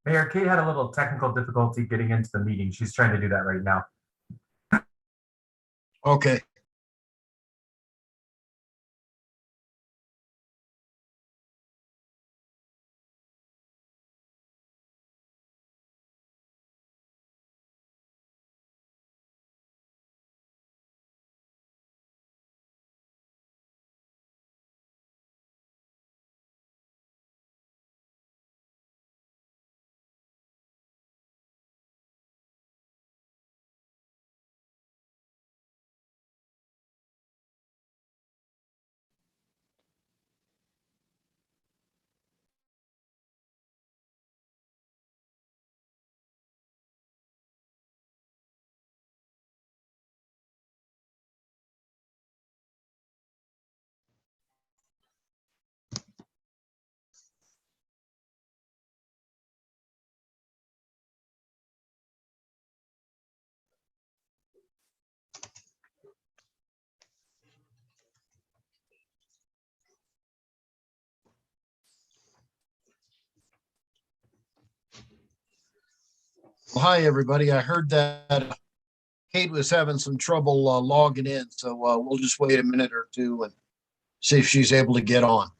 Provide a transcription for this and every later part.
Mayor, Kate had a little technical difficulty getting into the meeting. She's trying to do that right now. Okay. Well, hi, everybody. I heard that Kate was having some trouble logging in, so we'll just wait a minute or two and see if she's able to get on.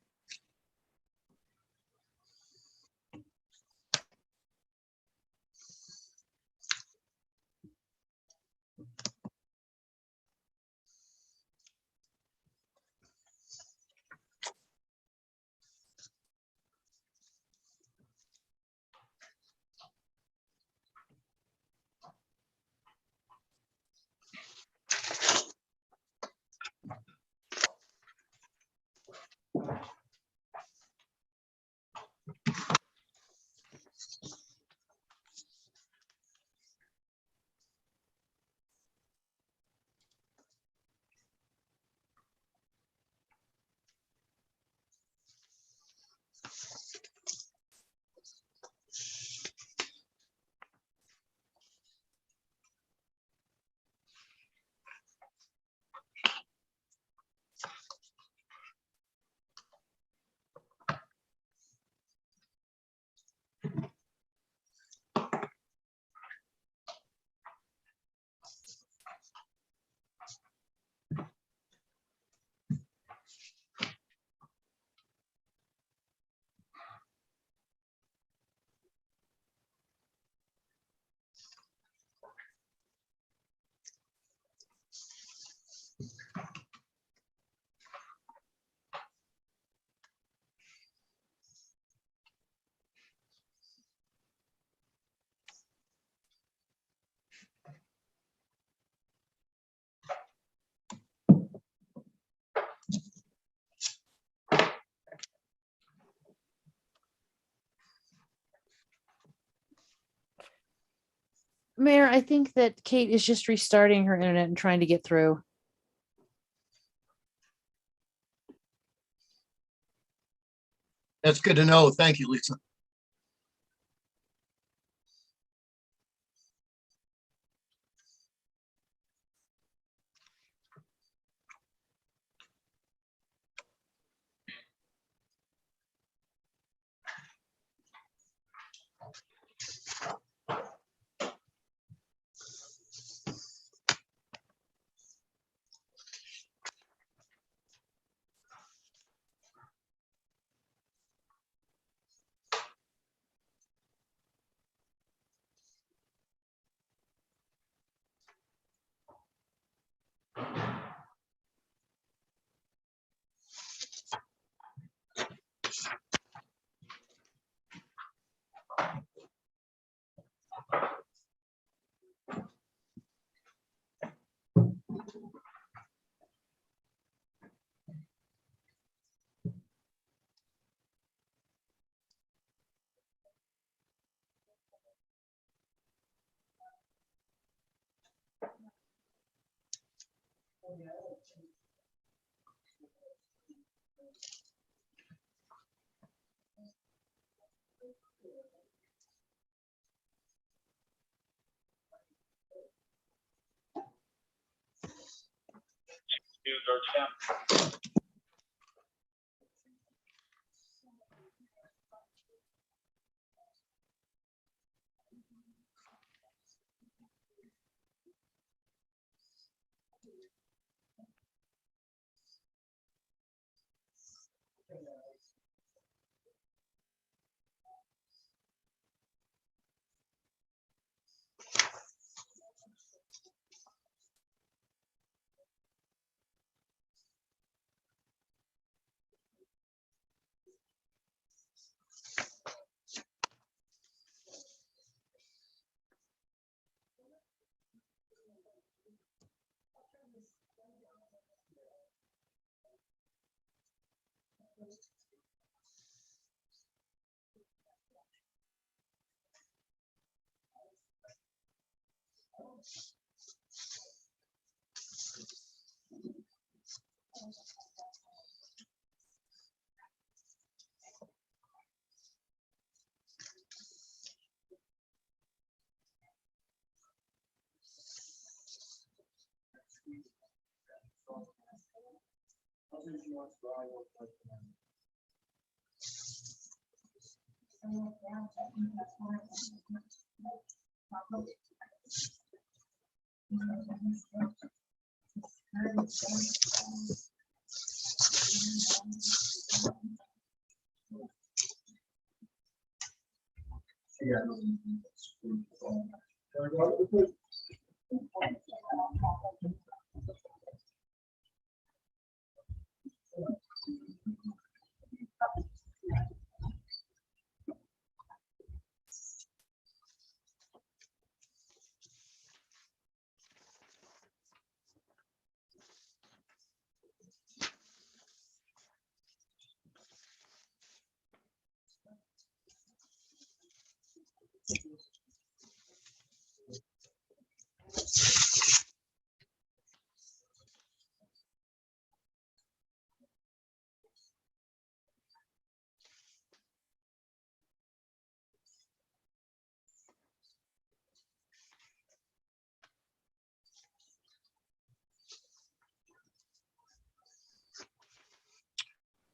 Mayor, I think that Kate is just restarting her internet and trying to get through. That's good to know. Thank you, Lisa.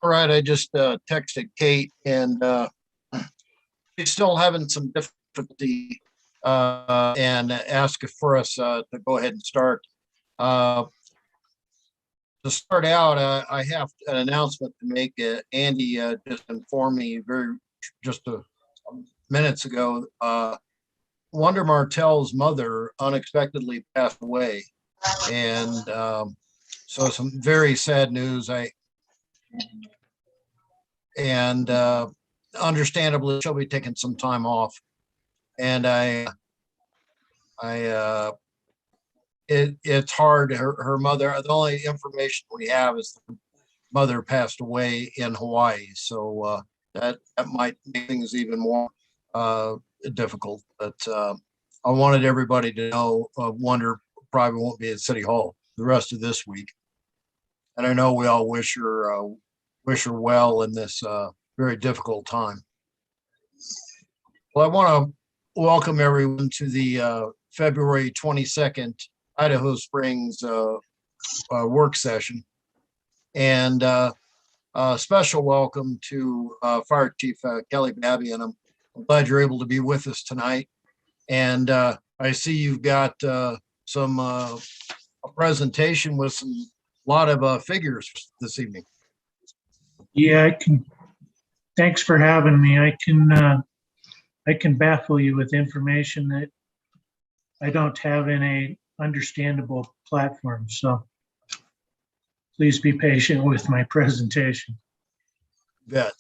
All right, I just texted Kate and she's still having some difficulty and asked for us to go ahead and start. To start out, I have an announcement to make. Andy just informed me just minutes ago. Wanda Martell's mother unexpectedly passed away, and so some very sad news. Understandably, she'll be taking some time off, and it's hard. Her mother, the only information we have is the mother passed away in Hawaii. So that might make things even more difficult. But I wanted everybody to know, Wonder probably won't be at City Hall the rest of this week. And I know we all wish her well in this very difficult time. Well, I want to welcome everyone to the February 22nd Idaho Springs work session. And a special welcome to Fire Chief Kelly Babby, and I'm glad you're able to be with us tonight. And I see you've got some a presentation with a lot of figures this evening. Yeah, I can. Thanks for having me. I can baffle you with information that I don't have in a understandable platform. So please be patient with my presentation. Bet.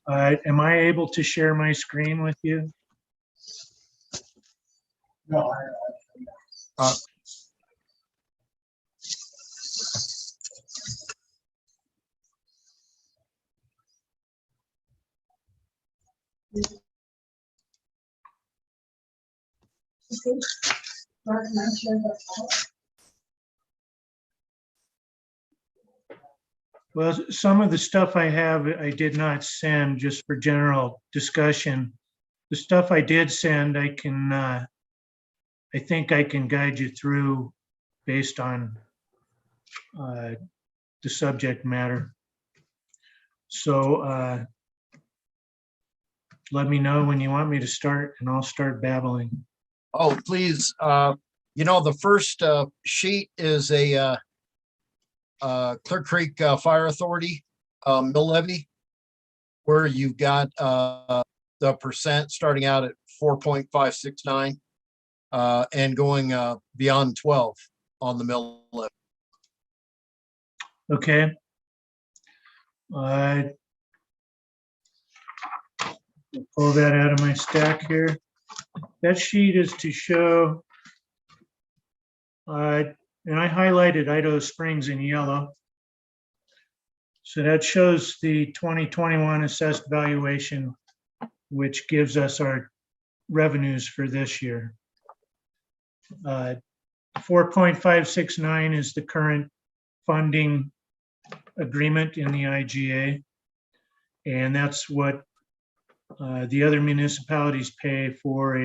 Am I able to share my screen with you? No. Well, some of the stuff I have, I did not send just for general discussion. The stuff I did send, I think I can guide you through based on the subject matter. So let me know when you want me to start and I'll start babbling. Oh, please. You know, the first sheet is a Clear Creek Fire Authority mill levy, where you've got the percent starting out at 4.569 and going beyond 12 on the mill levy. Okay. Pull that out of my stack here. That sheet is to show, and I highlighted Idaho Springs in yellow. So that shows the 2021 assessed valuation, which gives us our revenues for this year. 4.569 is the current funding agreement in the IGA. And that's what the other municipalities pay for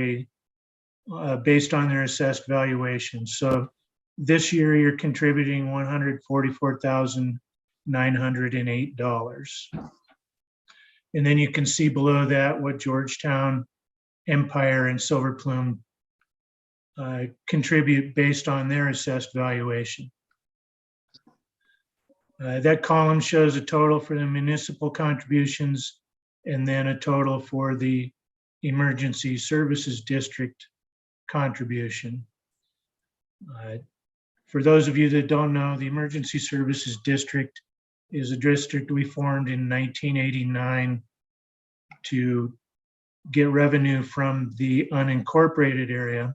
based on their assessed valuation. So this year you're contributing $144,908. And then you can see below that what Georgetown, Empire, and Silver Plume contribute based on their assessed valuation. That column shows a total for the municipal contributions and then a total for the emergency services district contribution. For those of you that don't know, the emergency services district is a district we formed in 1989 to get revenue from the unincorporated area.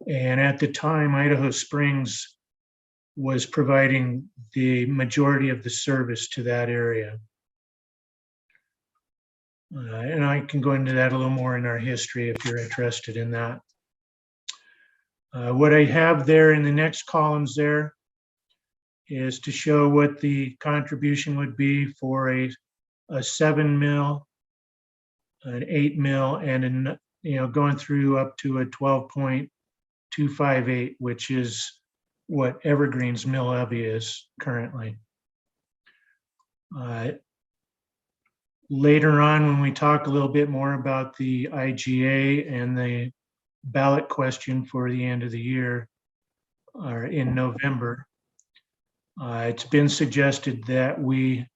And at the time, Idaho Springs was providing the majority of the service to that area. And I can go into that a little more in our history if you're interested in that. What I have there in the next columns there is to show what the contribution would be for a 7 mil, an 8 mil, and going through up to a 12.258, which is what Evergreen's mill levy is currently. Later on, when we talk a little bit more about the IGA and the ballot question for the end of the year, or in November, it's been suggested that we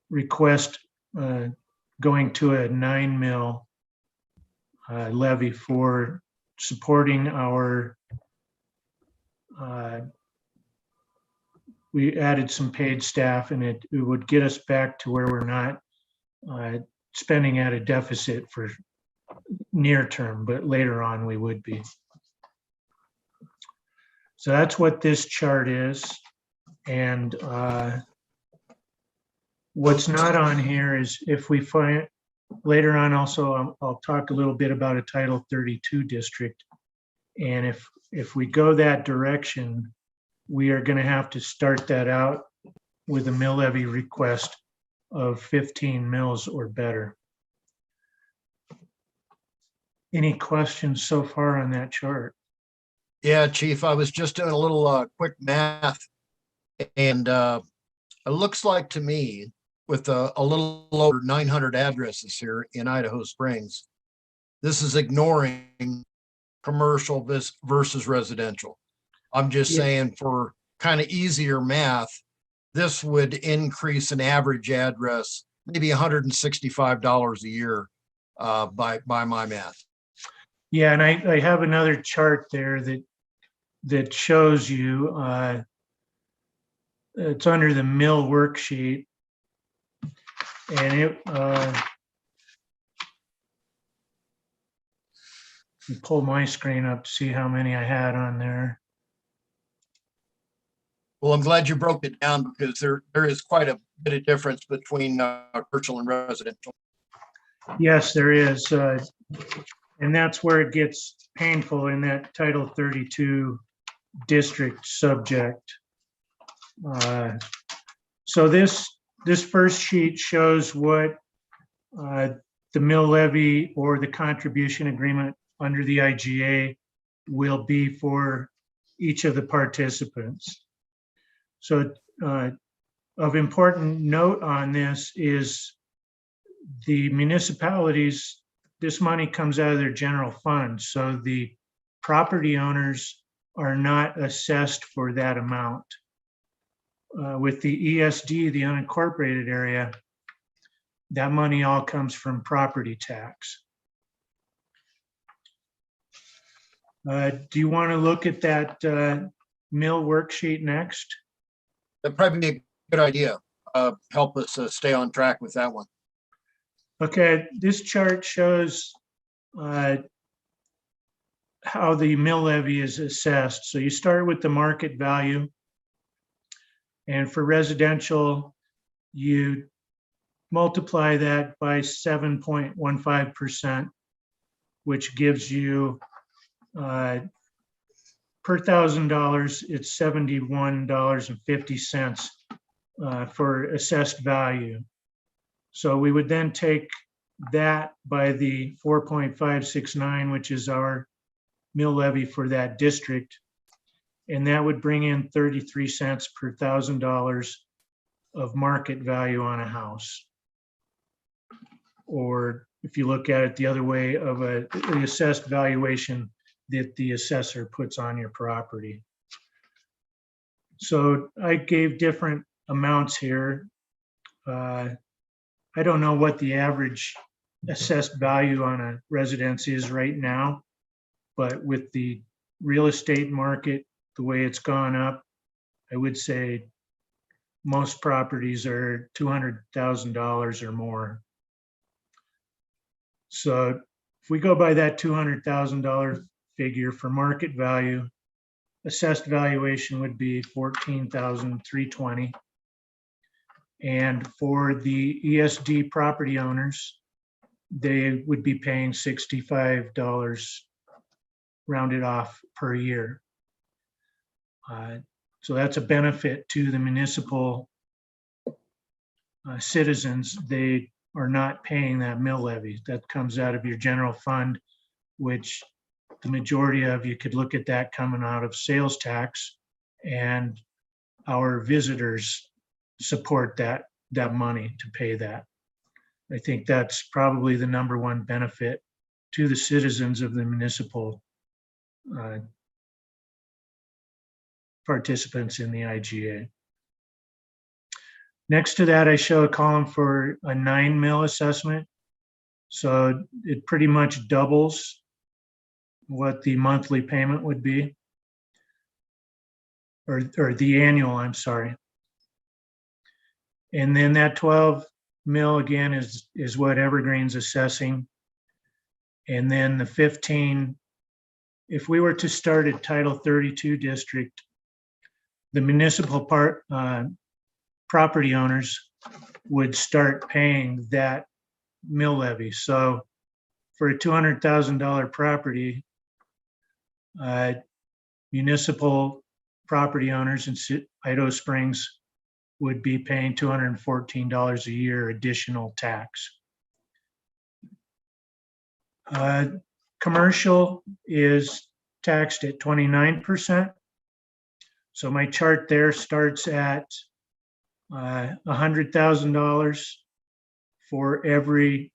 request going to a 9 mil levy for supporting our we added some paid staff, and it would get us back to where we're not spending at a deficit for near term, but later on we would be. So that's what this chart is. And what's not on here is if we find, later on also, I'll talk a little bit about a Title 32 district. And if we go that direction, we are going to have to start that out with a mill levy request of 15 mills or better. Any questions so far on that chart? Yeah, Chief, I was just doing a little quick math, and it looks like to me, with a little over 900 addresses here in Idaho Springs, this is ignoring commercial versus residential. I'm just Yeah. saying, for kind of easier math, this would increase an average address maybe $165 a year by my math. Yeah, and I have another chart there that shows you, it's under the mill worksheet. And it, pull my screen up to see how many I had on there. Well, I'm glad you broke it down, because there is quite a bit of difference between commercial and residential. Yes, there is. And that's where it gets painful in that Title 32 district subject. So this first sheet shows what the mill levy or the contribution agreement under the IGA will be for each of the participants. So of important note on this is the municipalities, this money comes out of their general fund. So the property owners are not assessed for that amount. With the ESD, the unincorporated area, that money all comes from property tax. Do you want to look at that mill worksheet next? That'd probably be a good idea. Help us stay on track with that one. Okay, this chart shows how the mill levy is assessed. So you start with the market value. And for residential, you multiply that by 7.15%, which gives you per $1,000, it's $71.50 for assessed value. So we would then take that by the 4.569, which is our mill levy for that district, and that would bring in 33 cents per $1,000 of market value on a house. Or if you look at it the other way, of the assessed valuation that the assessor puts on your property. So I gave different amounts here. I don't know what the average assessed value on a residence is right now, but with the real estate market, the way it's gone up, I would say most properties are $200,000 or more. So if we go by that $200,000 figure for market value, assessed valuation would be $14,320. And for the ESD property owners, they would be paying $65 rounded off per year. So that's a benefit to the municipal citizens. They are not paying that mill levy. That comes out of your general fund, which the majority of you could look at that coming out of sales tax, and our visitors support that money to pay that. I think that's probably the number one benefit to the citizens of the municipal participants in the IGA. Next to that, I show a column for a 9 mil assessment. So it pretty much doubles what the monthly payment would be, or the annual, I'm sorry. And then that 12 mil again is what Evergreen's assessing. And then the 15, if we were to start at Title 32 district, the municipal property owners would start paying that mill levy. So for a $200,000 property, municipal property owners in Idaho Springs would be paying $214 a year additional tax. Commercial is taxed at 29%. So my chart there starts at $100,000 for every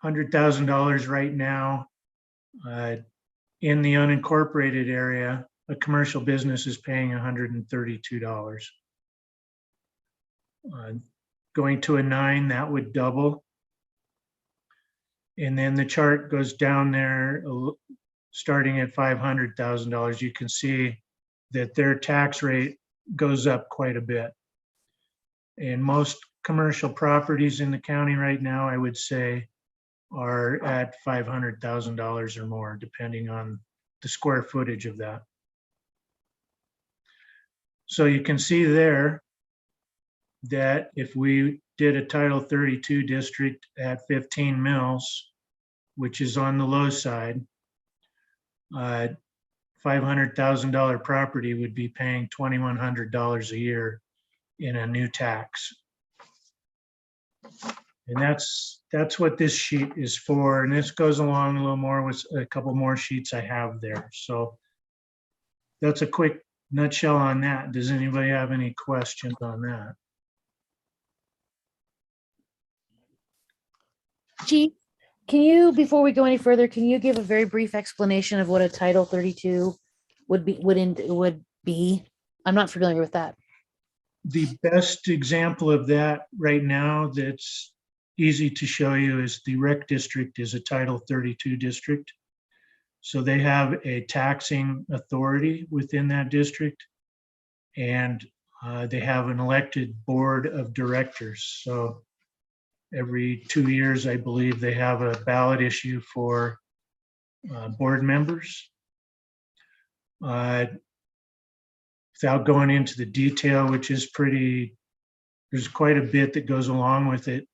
$100,000 right now. In the unincorporated area, a commercial business is paying $132. Going to a 9, that would double. And then the chart goes down there, starting at $500,000. You can see that their tax rate goes up quite a bit. And most commercial properties in the county right now, I would say, are at $500,000 or more, depending on the square footage of that. So you can see there that if we did a Title 32 district at 15 mills, which is on the low side, $500,000 property would be paying $2,100 a year in a new tax. And that's what this sheet is for. And this goes along a little more with a couple more sheets I have there. So that's a quick nutshell on that. Does anybody have any questions on that? Chief, can you, before we go any further, can you give a very brief explanation of what a Title 32 would be? I'm not familiar with that. The best example of that right now that's easy to show you is the rec district is a Title 32 district. So they have a taxing authority within that district, and they have an elected board of directors. So every 2 years, I believe they have a ballot issue for board members. Without going into the detail, which is there's quite a bit that goes along with it.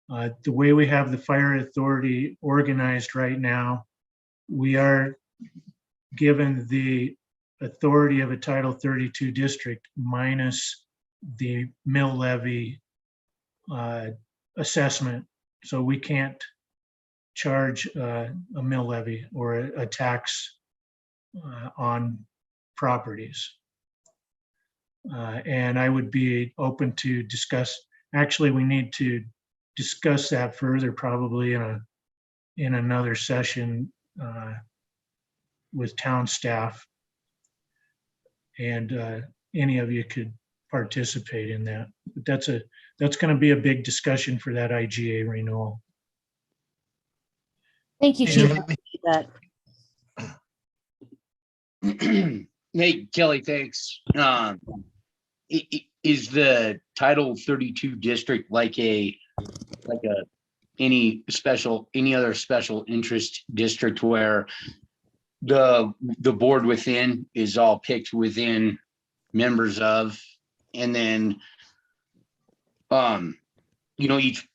The way we have the fire authority organized right now, we are given the authority of a Title 32 district minus the mill levy assessment. So we can't charge a mill levy or a tax on properties. And I would be open to discuss, actually, we need to discuss that further probably in another session with town staff. And any of you could participate in that. But that's going to be a big discussion for that IGA renewal. Thank you, Chief. I appreciate that. Hey, Kelly, thanks. Is the Title 32 district like any other special interest district where the board within is all picked within members of, and then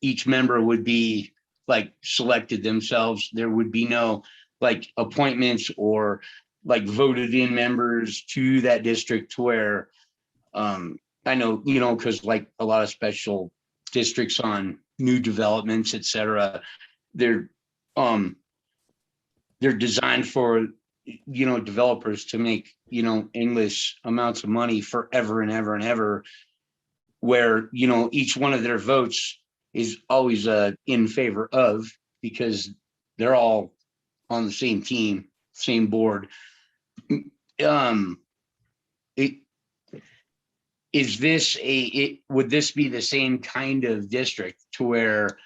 each member would be like selected themselves? There would be no like appointments or like voted in members to that district where I know, because like a lot of special districts on new developments, et cetera, they're designed for, developers to make, endless amounts of money forever and ever and ever, where, each one of their votes is always in favor of, because they're all on the same team, same board. Would this be the same kind of district to where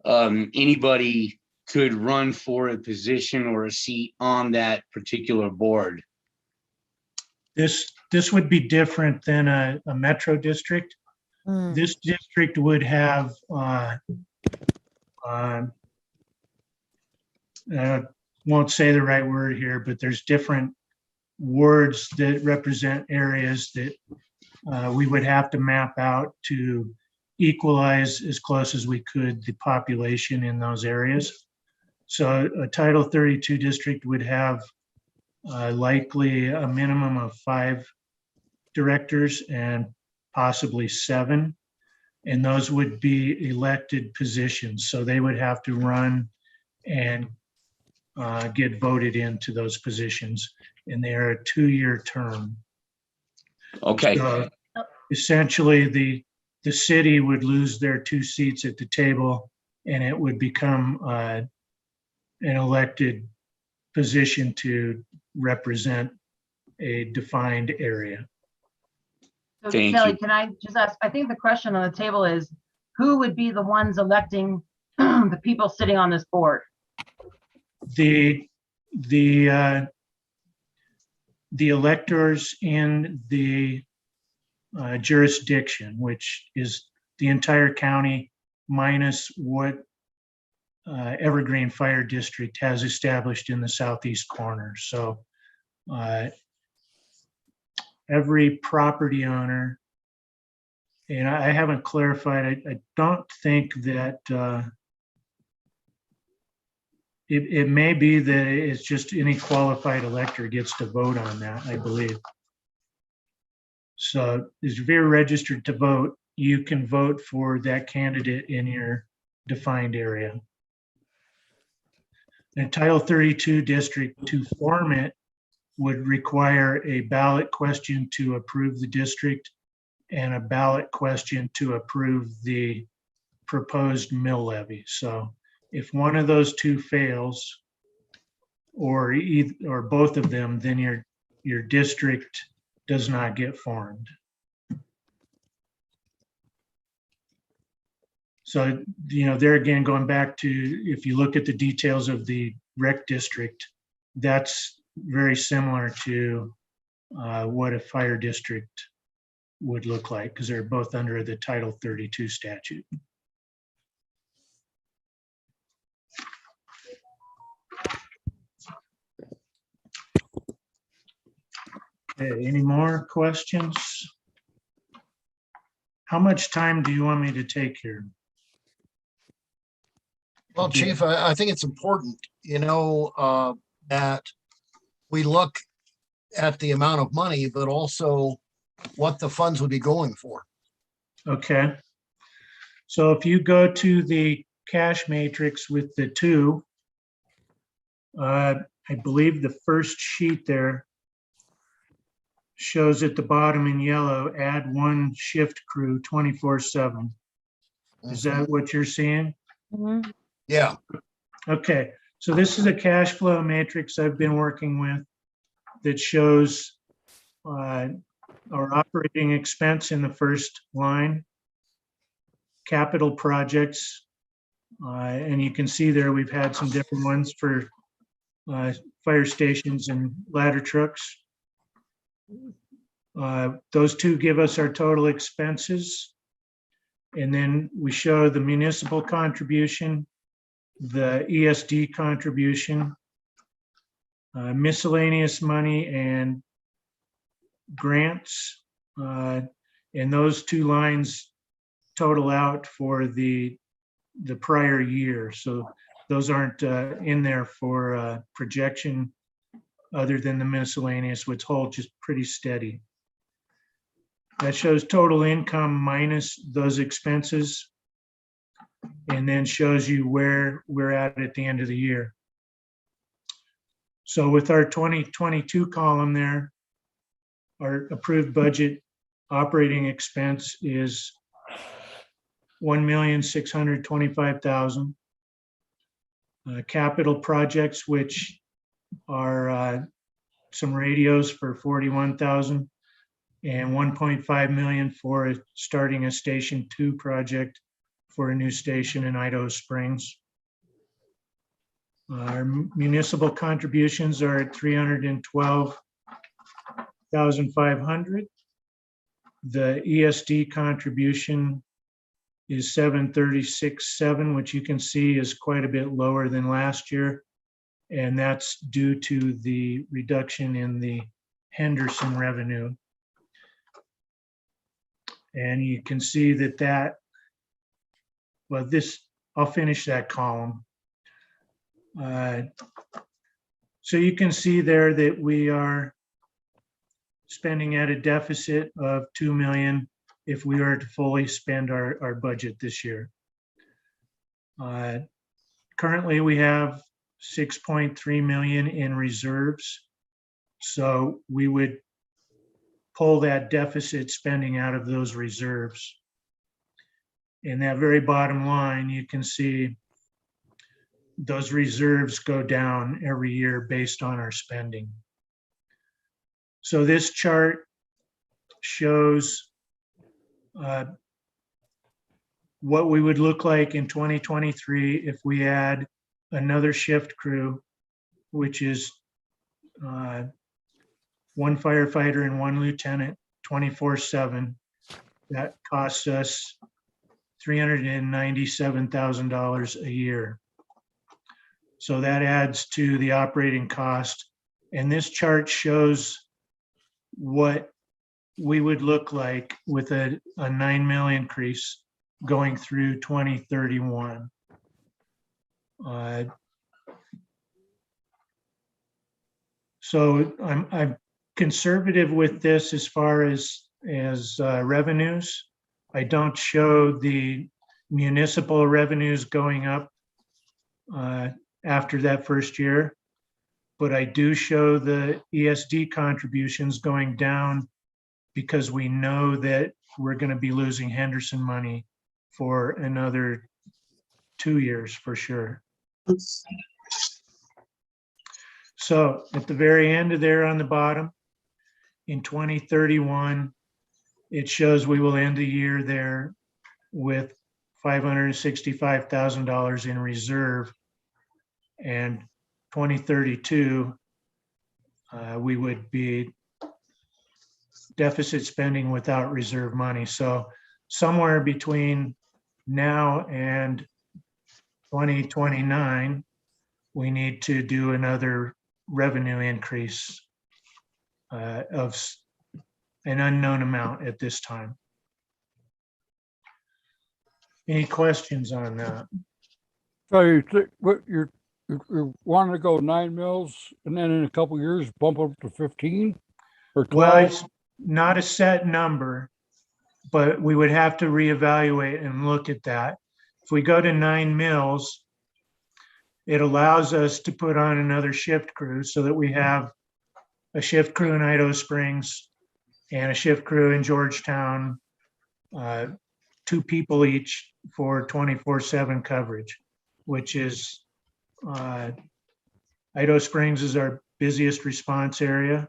anybody could run for a position or a seat on that particular board? This would be different than a metro district. This district would have I won't say the right word here, but there's different wards that represent areas that we would have to map out to equalize as close as we could the population in those areas. So a Title 32 district would have likely a minimum of 5 directors and possibly 7. And those would be elected positions. So they would have to run and get voted into those positions. And they are a 2-year term. Okay, So essentially, the city would lose their 2 seats at the table, and it would become an elected position to represent a defined area. So Thank Kelly, you. can I just ask, I think the question on the table is, who would be the ones electing the people sitting on this board? The electors in the jurisdiction, which is the entire county minus what Evergreen Fire District has established in the southeast corner. So every property owner, and I haven't clarified, I don't think that it may be that it's just any qualified elector gets to vote on that, I believe. So if you're registered to vote, you can vote for that candidate in your defined area. In Title 32 district, to form it would require a ballot question to approve the district and a ballot question to approve the proposed mill levy. So if one of those 2 fails, or both of them, then your district does not get formed. So, there again, going back to, if you look at the details of the rec district, that's very similar to what a fire district would look like, because they're both under the Title 32 statute. Okay, any more questions? How much time do you want me to take here? Well, Chief, I think it's important, that we look at the amount of money, but also what the funds would be going for. Okay. So if you go to the cash matrix with the 2, I believe the first sheet there shows at the bottom in yellow, add 1 shift crew 24/7. Is that what you're seeing? Mhm. Yeah, Okay, so this is a cash flow matrix I've been working with that shows our operating expense in the first line, capital projects, and you can see there we've had some different ones for fire stations and ladder trucks. Those 2 give us our total expenses. And then we show the municipal contribution, the ESD contribution, miscellaneous money and grants. And those 2 lines total out for the prior year. So those aren't in there for projection other than the miscellaneous, which holds just pretty steady. That shows total income minus those expenses, and then shows you where we're at the end of the year. So with our 2022 column there, our approved budget operating expense is $1,625,000. Capital projects, which are some radios for $41,000 and $1.5 million for starting a Station 2 project for a new station in Idaho Springs. Our municipal contributions are at $312,500. The ESD contribution is $736,700, which you can see is quite a bit lower than last year. And that's due to the reduction in the Henderson revenue. And you can see that well, I'll finish that column. So you can see there that we are spending at a deficit of 2 million if we were to fully spend our budget this year. Currently, we have 6.3 million in reserves. So we would pull that deficit spending out of those reserves. In that very bottom line, you can see those reserves go down every year based on our spending. So this chart shows what we would look like in 2023 if we add another shift crew, which is one firefighter and one lieutenant, 24/7. That costs us $397,000 a year. So that adds to the operating cost. And this chart shows what we would look like with a 9 mil increase going through 2031. So I'm conservative with this as far as revenues. I don't show the municipal revenues going up after that first year, but I do show the ESD contributions going down because we know that we're going to be losing Henderson money for another 2 years for sure. So at the very end of there on the bottom, in 2031, it shows we will end the year there with $565,000 in reserve. And 2032, we would be deficit spending without reserve money. So somewhere between now and 2029, we need to do another revenue increase of an unknown amount at this time. Any questions on that? So you think what you're wanting to go 9 mils and then in a couple of years bump up to 15 or 12? Well, it's not a set number, but we would have to reevaluate and look at that. If we go to 9 mils, it allows us to put on another shift crew so that we have a shift crew in Idaho Springs and a shift crew in Georgetown, 2 people each for 24/7 coverage, which is Idaho Springs is our busiest response area.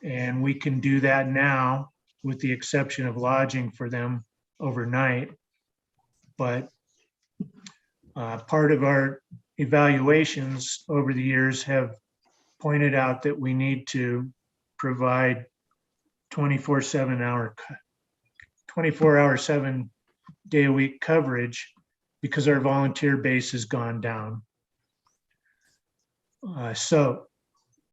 And we can do that now with the exception of lodging for them overnight. But part of our evaluations over the years have pointed out that we need to provide 24/hour, 7-day-a-week coverage because our volunteer base has gone down. So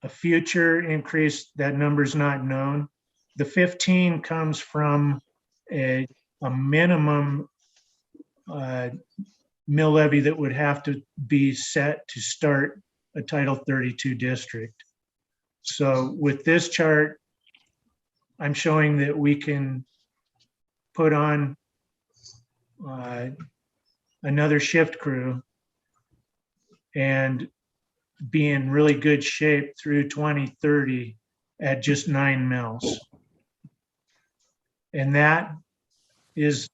a future increase, that number's not known. The 15 comes from a minimum mill levy that would have to be set to start a Title 32 district. So with this chart, I'm showing that we can put on another shift crew and be in really good shape through 2030 at just 9 mils. And that is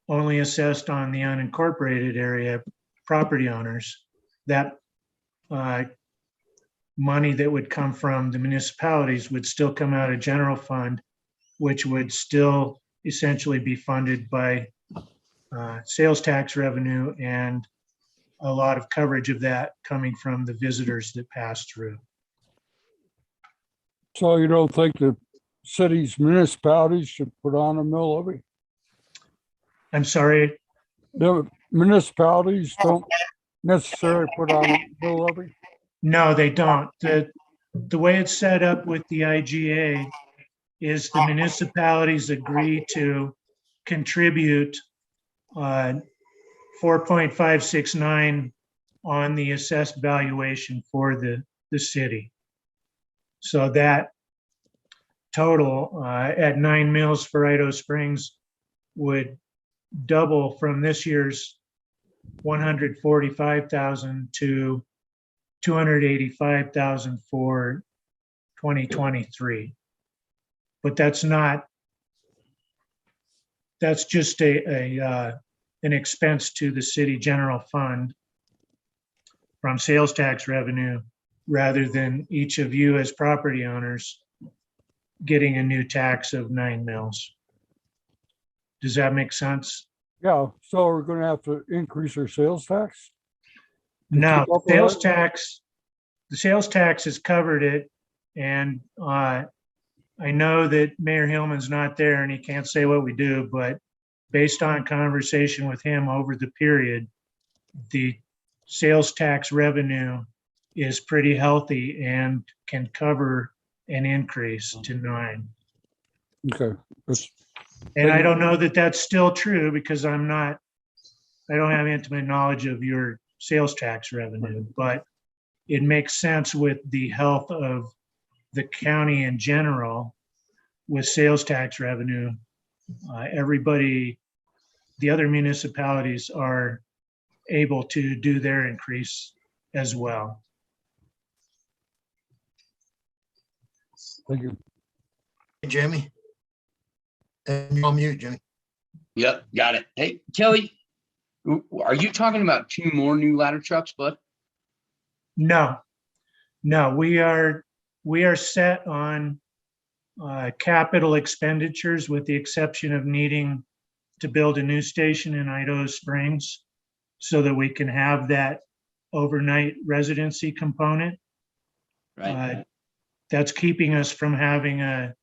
only assessed on the unincorporated area property owners. That money that would come from the municipalities would still come out of general fund, which would still essentially be funded by sales tax revenue and a lot of coverage of that coming from the visitors that pass through. So you don't think the cities, municipalities should put on a mill levy? I'm sorry, The municipalities don't necessarily put on a mill levy? no, they don't. The way it's set up with the IGA is the municipalities agree to contribute 4.569 on the assessed valuation for the city. So that total at 9 mills for Idaho Springs would double from this year's 145,000 to 285,000 for 2023. But that's just an expense to the city general fund from sales tax revenue, rather than each of you as property owners getting a new tax of 9 mills. Does that make sense? Yeah, so we're gonna have to increase our sales tax? No, keep up with sales that? tax, the sales tax has covered it. And I know that Mayor Hillman's not there and he can't say what we do, but based on conversation with him over the period, the sales tax revenue is pretty healthy and can cover an increase to 9. Okay, And I don't know that that's still true because I don't have intimate knowledge of your sales tax revenue, but it makes sense with the health of the county in general with sales tax revenue. Everybody, the other municipalities are able to do their increase as well. thank you. Hey, Jimmy. And you're on mute, Jimmy. Yep, got it. Hey, Kelly, are you talking about 2 more new ladder trucks, bud? No, we are set on capital expenditures with the exception of needing to build a new station in Idaho Springs so that we can have that overnight residency component. Right. That's keeping us from having a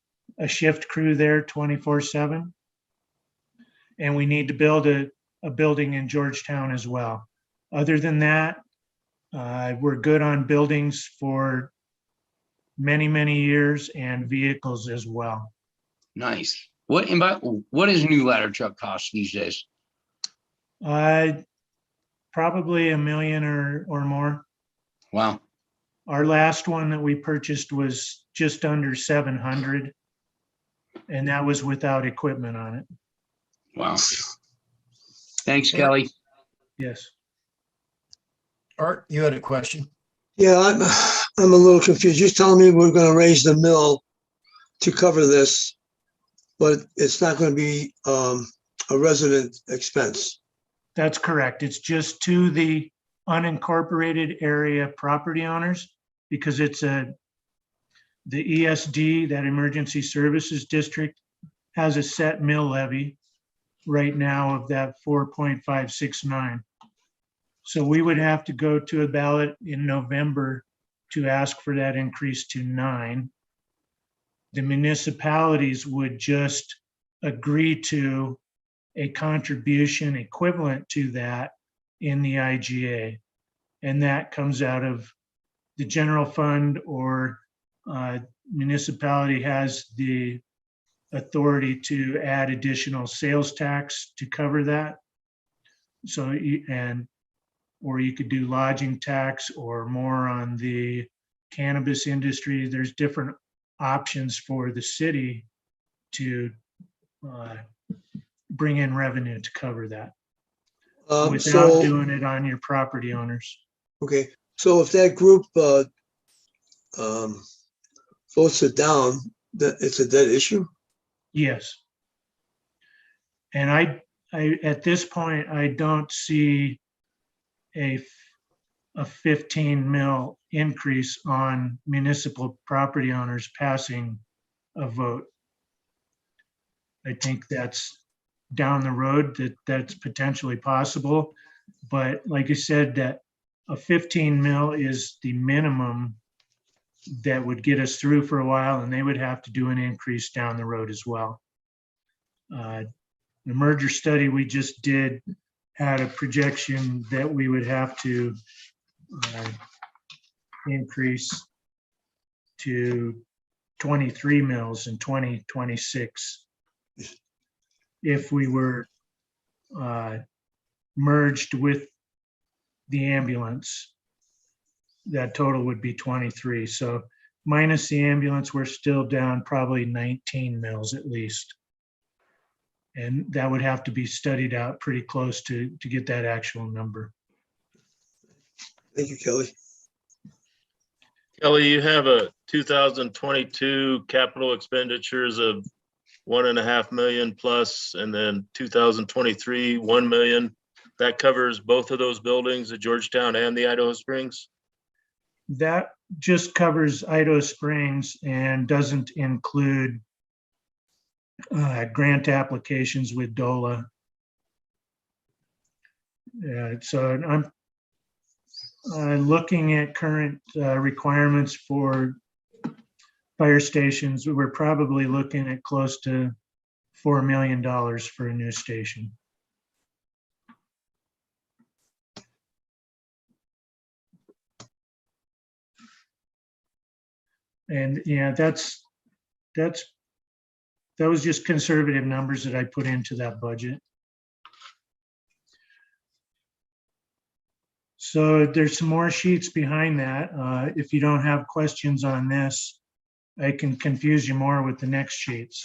shift crew there 24/7. And we need to build a building in Georgetown as well. Other than that, we're good on buildings for many, many years and vehicles as well. Nice. What does a new ladder truck cost these days? Probably $1 million or more. Wow. Our last one that we purchased was just under 700, and that was without equipment on it. Wow. Thanks, Kelly. Yes. Art, you had a question? Yeah, I'm a little confused. You're telling me we're gonna raise the mill to cover this, but it's not gonna be a resident expense. That's correct. It's just to the unincorporated area property owners because it's the ESD, that Emergency Services District, has a set mill levy right now of that 4.569. So we would have to go to a ballot in November to ask for that increase to 9. The municipalities would just agree to a contribution equivalent to that in the IGA. And that comes out of the general fund, or municipality has the authority to add additional sales tax to cover that. So, or you could do lodging tax or more on the cannabis industry. There's different options for the city to bring in revenue to cover that without So, doing it on your property owners. okay, so if that group votes it down, that it's a dead issue? Yes. And I at this point, I don't see a 15 mil increase on municipal property owners passing a vote. I think that's down the road, that's potentially possible. But like I said, that a 15 mil is the minimum that would get us through for a while, and they would have to do an increase down the road as well. The merger study we just did had a projection that we would have to increase to 23 mils in 2026 if we were merged with the ambulance, that total would be 23. So minus the ambulance, we're still down probably 19 mils at least. And that would have to be studied out pretty close to get that actual number. Thank you, Kelly. Kelly, you have a 2022 capital expenditures of 1.5 million plus, and then 2023, 1 million. That covers both of those buildings, the Georgetown and the Idaho Springs? That just covers Idaho Springs and doesn't include grant applications with DOLA. So I'm looking at current requirements for fire stations. We're probably looking at close to $4 million for a new station. And yeah, that was just conservative numbers that I put into that budget. So there's some more sheets behind that. If you don't have questions on this, I can confuse you more with the next sheets.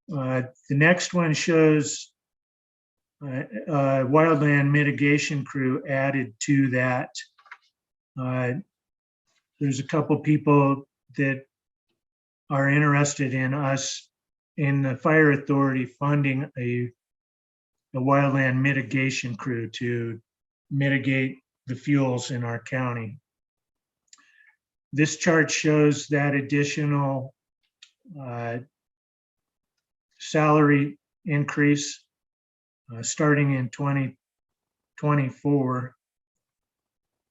The next one shows wildland mitigation crew added to that. There's a couple people that are interested in us in the fire authority funding a wildland mitigation crew to mitigate the fuels in our county. This chart shows that additional salary increase starting in 2024.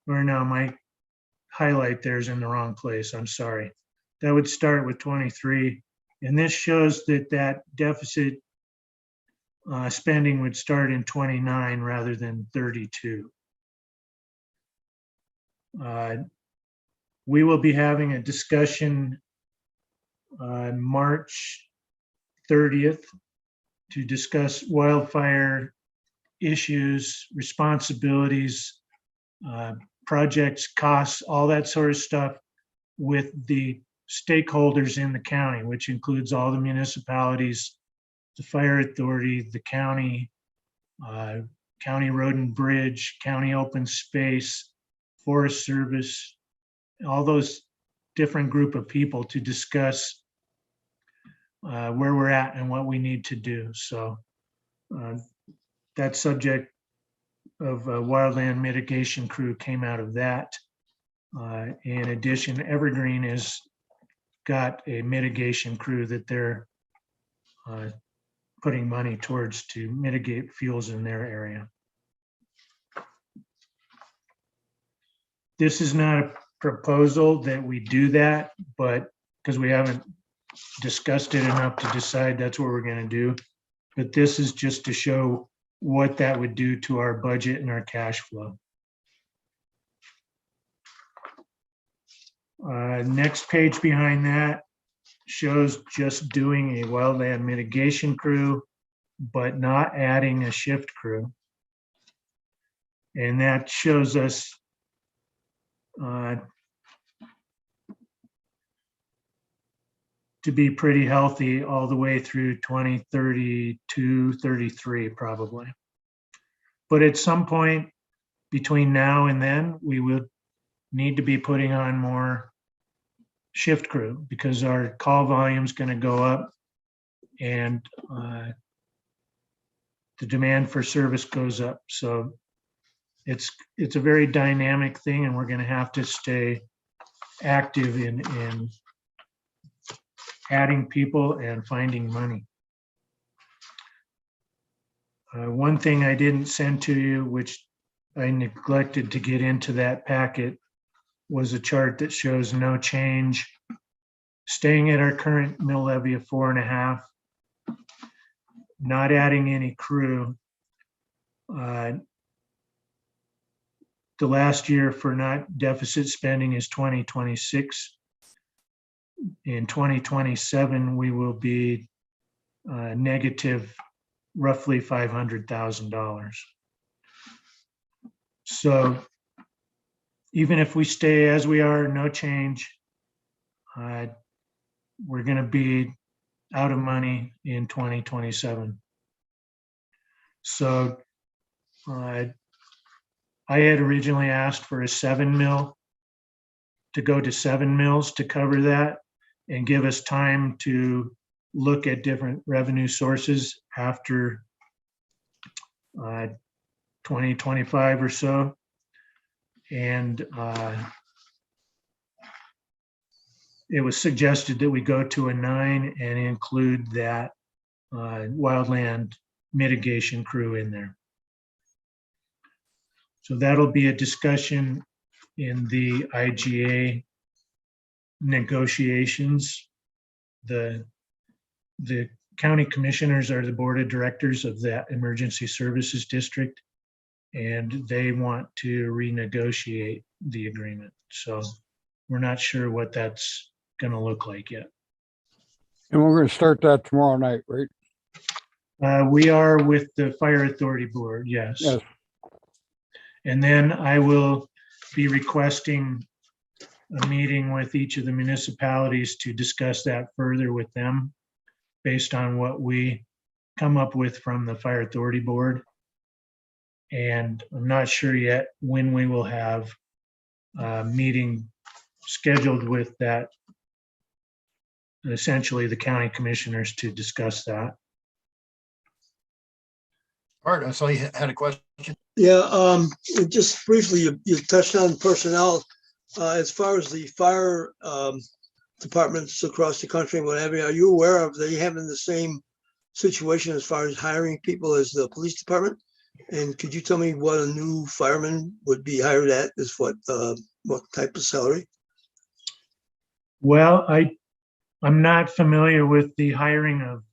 Or now my highlight there's in the wrong place, I'm sorry. That would start with 23. And this shows that that deficit spending would start in 29 rather than 32. We will be having a discussion on March 30th to discuss wildfire issues, responsibilities, projects, costs, all that sort of stuff with the stakeholders in the county, which includes all the municipalities, the fire authority, the county, county road and bridge, county open space, forest service, all those different group of people to discuss where we're at and what we need to do. So that subject of wildland mitigation crew came out of that. In addition, Evergreen has got a mitigation crew that they're putting money towards to mitigate fuels in their area. This is not a proposal that we do that, but because we haven't discussed it enough to decide that's what we're going to do. But this is just to show what that would do to our budget and our cash flow. Next page behind that shows just doing a wildland mitigation crew, but not adding a shift crew. And that shows us to be pretty healthy all the way through 2032, 33 probably. But at some point between now and then, we would need to be putting on more shift crew because our call volume is going to go up and the demand for service goes up. So it's a very dynamic thing, and we're going to have to stay active in adding people and finding money. One thing I didn't send to you, which I neglected to get into that packet, was a chart that shows no change, staying at our current mill levy of 4.5, not adding any crew. The last year for not deficit spending is 2026. In 2027, we will be negative roughly $500,000. So even if we stay as we are, no change, we're going to be out of money in 2027. So I had originally asked for a 7 mil to go to 7 mils to cover that and give us time to look at different revenue sources after 2025 or so. And it was suggested that we go to a 9 and include that wildland mitigation crew in there. So that'll be a discussion in the IGA negotiations. The county commissioners are the board of directors of that emergency services district, and they want to renegotiate the agreement. So we're not sure what that's going to look like yet. And we're gonna start that tomorrow night, right? We are with the fire authority board, yes. Yes. And then I will be requesting a meeting with each of the municipalities to discuss that further with them based on what we come up with from the fire authority board. And I'm not sure yet when we will have a meeting scheduled with that, essentially the county commissioners, to discuss that. Art, I saw you had a question. Yeah, just briefly, you touched on personnel. As far as the fire departments across the country, what have you, are you aware of they having the same situation as far as hiring people as the police department? And could you tell me what a new fireman would be hired at, is what type of salary? Well, I'm not familiar with the hiring of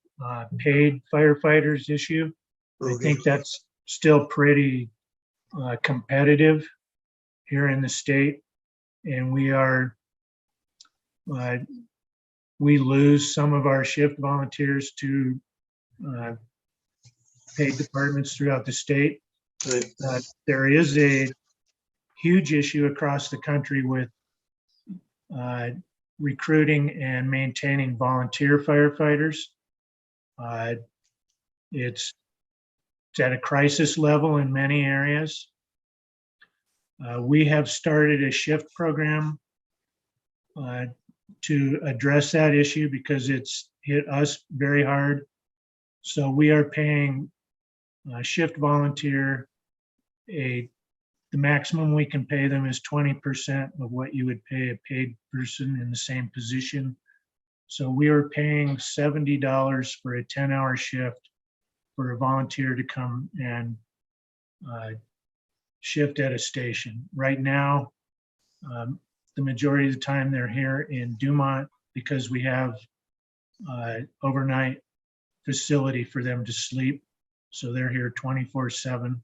paid firefighters issue. I Okay. think that's still pretty competitive here in the state. And we lose some of our shift volunteers to paid departments throughout the state. Right. There is a huge issue across the country with recruiting and maintaining volunteer firefighters. It's at a crisis level in many areas. We have started a shift program to address that issue because it's hit us very hard. So we are paying a shift volunteer the maximum we can pay them is 20% of what you would pay a paid person in the same position. So we are paying $70 for a 10-hour shift for a volunteer to come and shift at a station. Right now, the majority of the time they're here in Dumont because we have overnight facility for them to sleep. So they're here 24/7.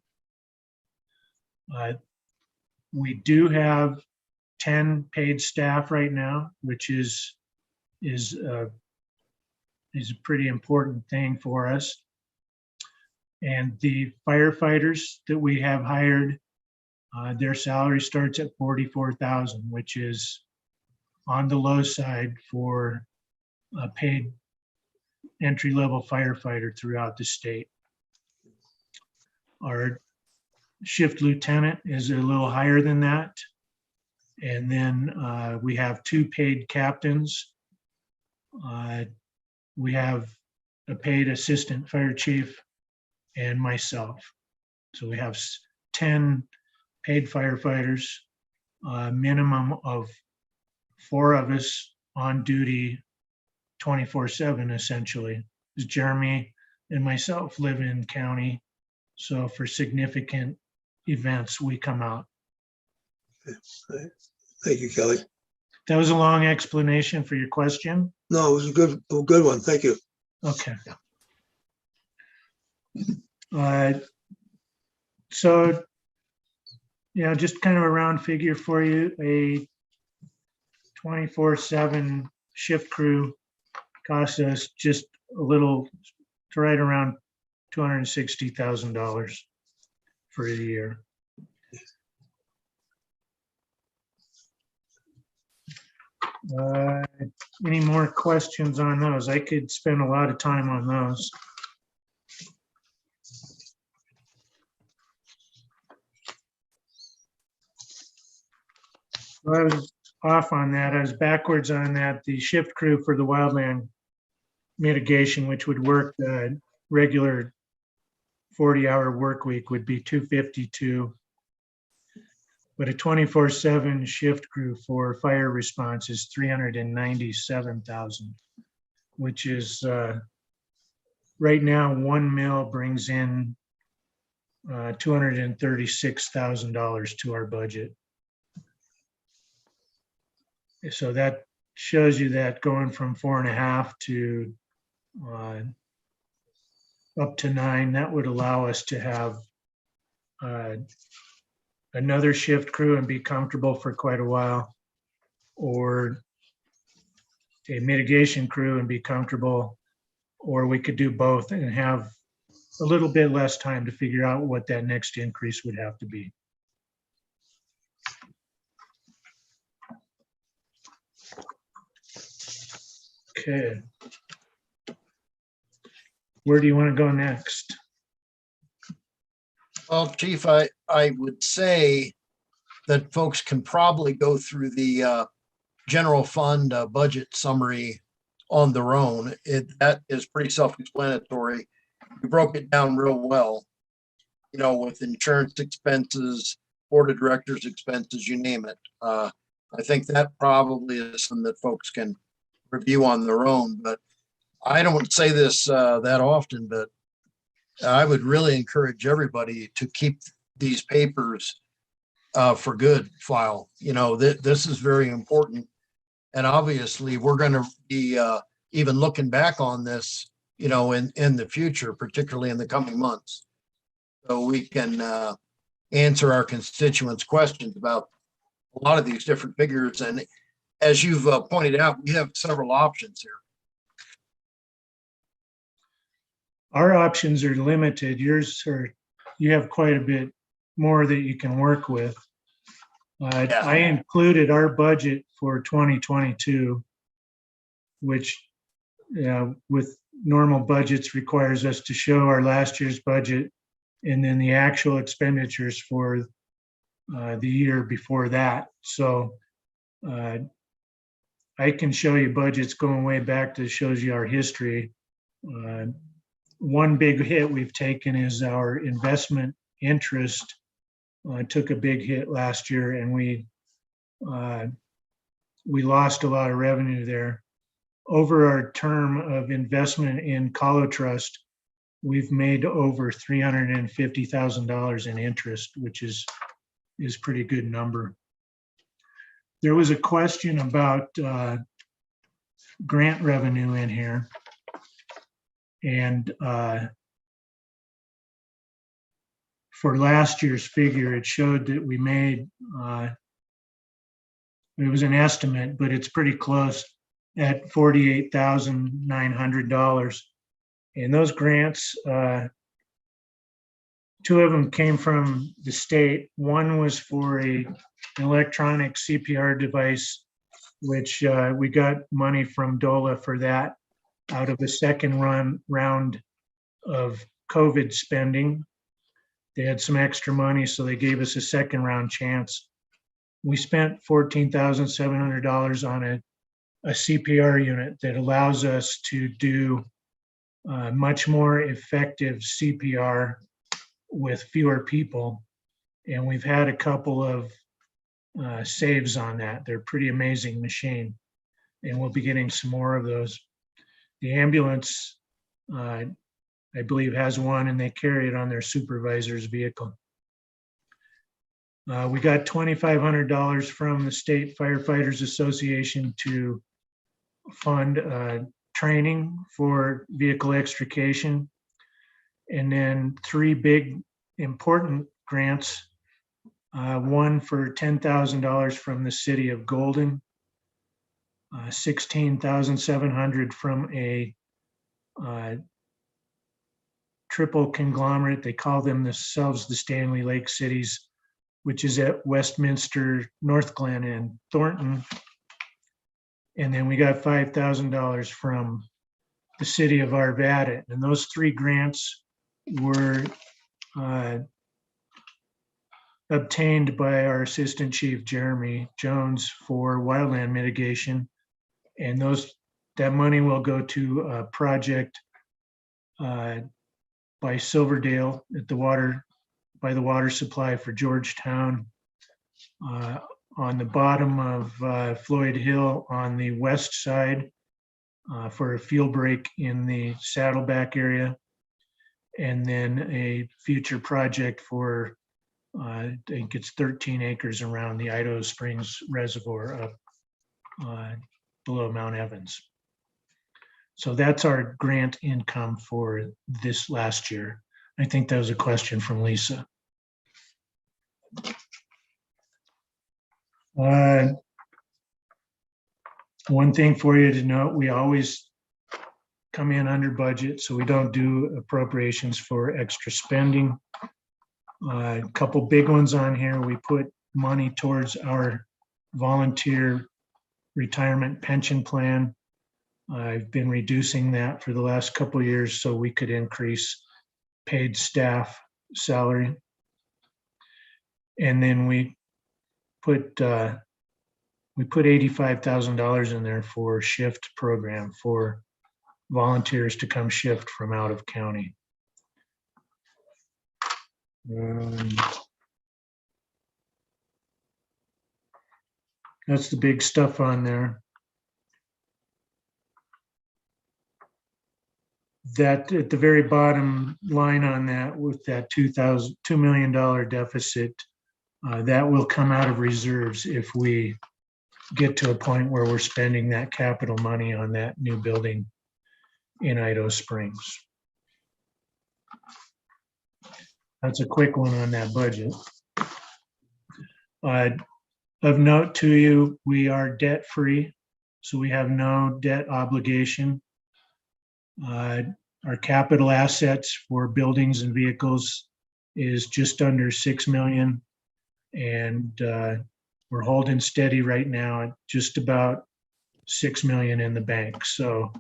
We do have 10 paid staff right now, which is a pretty important thing for us. And the firefighters that we have hired, their salary starts at $44,000, which is on the low side for a paid entry-level firefighter throughout the state. Our shift lieutenant is a little higher than that. And then we have 2 paid captains. We have a paid assistant fire chief and myself. So we have 10 paid firefighters, minimum of 4 of us on duty 24/7 essentially. Jeremy and myself live in county. So for significant events, we come out. Thank you, Kelly. That was a long explanation for your question. No, it was a good one. Thank you. Okay. So, yeah, just kind of a round figure for you. A 24/7 shift crew costs us just a little, right around $260,000 for the year. Any more questions on those? I could spend a lot of time on those. Well, I was off on that. I was backwards on that. The shift crew for the wildland mitigation, which would work the regular 40-hour work week, would be 252. But a 24/7 shift crew for fire response is 397,000, which is right now 1 mil brings in $236,000 to our budget. So that shows you that going from 4.5 to up to 9, that would allow us to have another shift crew and be comfortable for quite a while, or a mitigation crew and be comfortable, or we could do both and have a little bit less time to figure out what that next increase would have to be. Okay. Where do you want to go next? Well, Chief, I would say that folks can probably go through the general fund budget summary on their own. That is pretty self-explanatory. You broke it down real well, you know, with insurance expenses, board of directors expenses, you name it. I think that probably is something that folks can review on their own, but I don't say this that often, but I would really encourage everybody to keep these papers for good file. You know, this is very important. And obviously we're going to be even looking back on this, you know, in the future, particularly in the coming months. So we can answer our constituents' questions about a lot of these different figures. And as you've pointed out, we have several options here. Our options are limited. Yours are, you have quite a bit more that you can work with. I included our budget for 2022, which with normal budgets requires us to show our last year's budget and then the actual expenditures for the year before that. So I can show you budgets going way back that shows you our history. One big hit we've taken is our investment interest took a big hit last year, and we lost a lot of revenue there. Over our term of investment in Colo Trust, we've made over $350,000 in interest, which is pretty good number. There was a question about grant revenue in here. And for last year's figure, it showed that we made, it was an estimate, but it's pretty close at $48,900. And those grants, 2 of them came from the state. One was for an electronic CPR device, which we got money from DOLA for that out of the second round of COVID spending. They had some extra money, so they gave us a second round chance. We spent $14,700 on a CPR unit that allows us to do much more effective CPR with fewer people. And we've had a couple of saves on that. They're a pretty amazing machine. And we'll be getting some more of those. The ambulance, I believe, has one, and they carry it on their supervisor's vehicle. We got $2,500 from the State Firefighters Association to fund training for vehicle extrication. And then 3 big important grants, one for $10,000 from the city of Golden, $16,700 from a triple conglomerate. They call themselves the Stanley Lake Cities, which is at Westminster, North Glen, and Thornton. And then we got $5,000 from the city of Arvada. And those three grants were obtained by our Assistant Chief Jeremy Jones for wildland mitigation. And that money will go to a project by Silverdale at by the water supply for Georgetown, on the bottom of Floyd Hill on the west side, for a fuel break in the Saddleback area, and then a future project for I think it's 13 acres around the Idaho Springs Reservoir up below Mount Evans. So that's our grant income for this last year. I think that was a question from Lisa. One thing for you to note, we always come in under budget, so we don't do appropriations for extra spending. A couple big ones on here. We put money towards our volunteer retirement pension plan. I've been reducing that for the last couple of years so we could increase paid staff salary. And then we put $85,000 in there for shift program for volunteers to come shift from out of county. That's the big stuff on there. That at the very bottom line on that, with that $2 million deficit, that will come out of reserves if we get to a point where we're spending that capital money on that new building in Idaho Springs. That's a quick one on that budget. Of note to you, we are debt free, so we have no debt obligation. Our capital assets for buildings and vehicles is just under 6 million, and we're holding steady right now at just about 6 million in the bank. So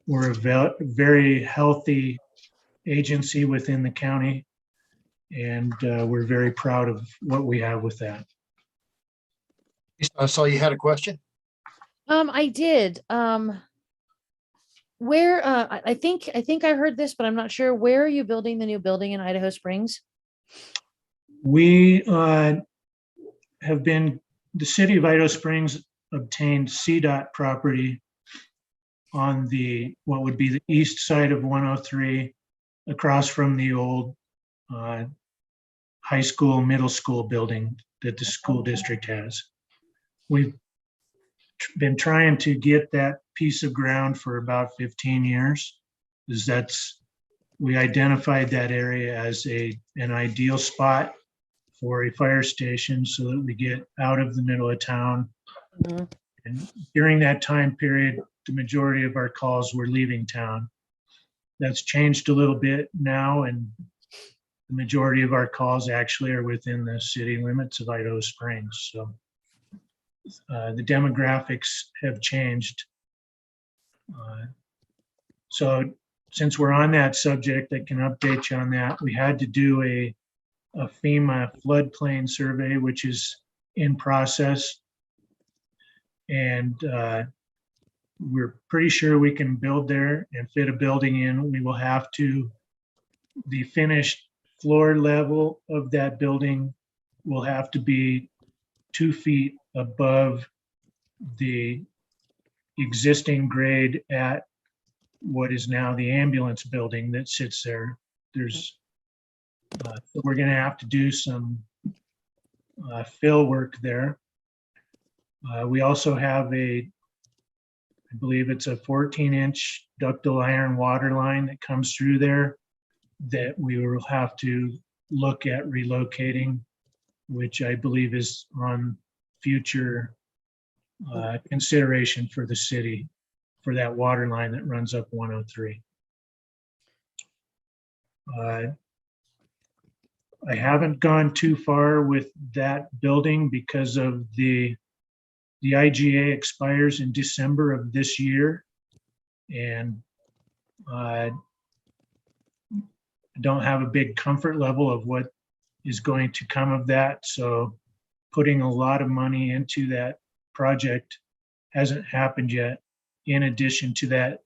we're a very healthy agency within the county, and we're very proud of what we have with that. I saw you had a question. I did. Where, I think I heard this, but I'm not sure. Where are you building the new building in Idaho Springs? We the city of Idaho Springs obtained CDOT property on what would be the east side of 103, across from the old high school, middle school building that the school district has. We've been trying to get that piece of ground for about 15 years, because we identified that area as an ideal spot for a fire station so that we get out of the middle of town. Mhm. And during that time period, the majority of our calls were leaving town. That's changed a little bit now, and the majority of our calls actually are within the city limits of Idaho Springs. So the demographics have changed. So since we're on that subject, I can update you on that. We had to do a FEMA floodplain survey, which is in process. And we're pretty sure we can build there and fit a building in. We will have the finished floor level of that building will have to be 2 feet above the existing grade at what is now the ambulance building that sits there. We're going to have to do some fill work there. We also have I believe it's a 14-inch ductile iron water line that comes through there that we will have to look at relocating, which I believe is on future consideration for the city for that water line that runs up 103. Uh, I haven't gone too far with that building because of the IGA expires in December of this year. And I don't have a big comfort level of what is going to come of that. So putting a lot of money into that project hasn't happened yet, in addition to that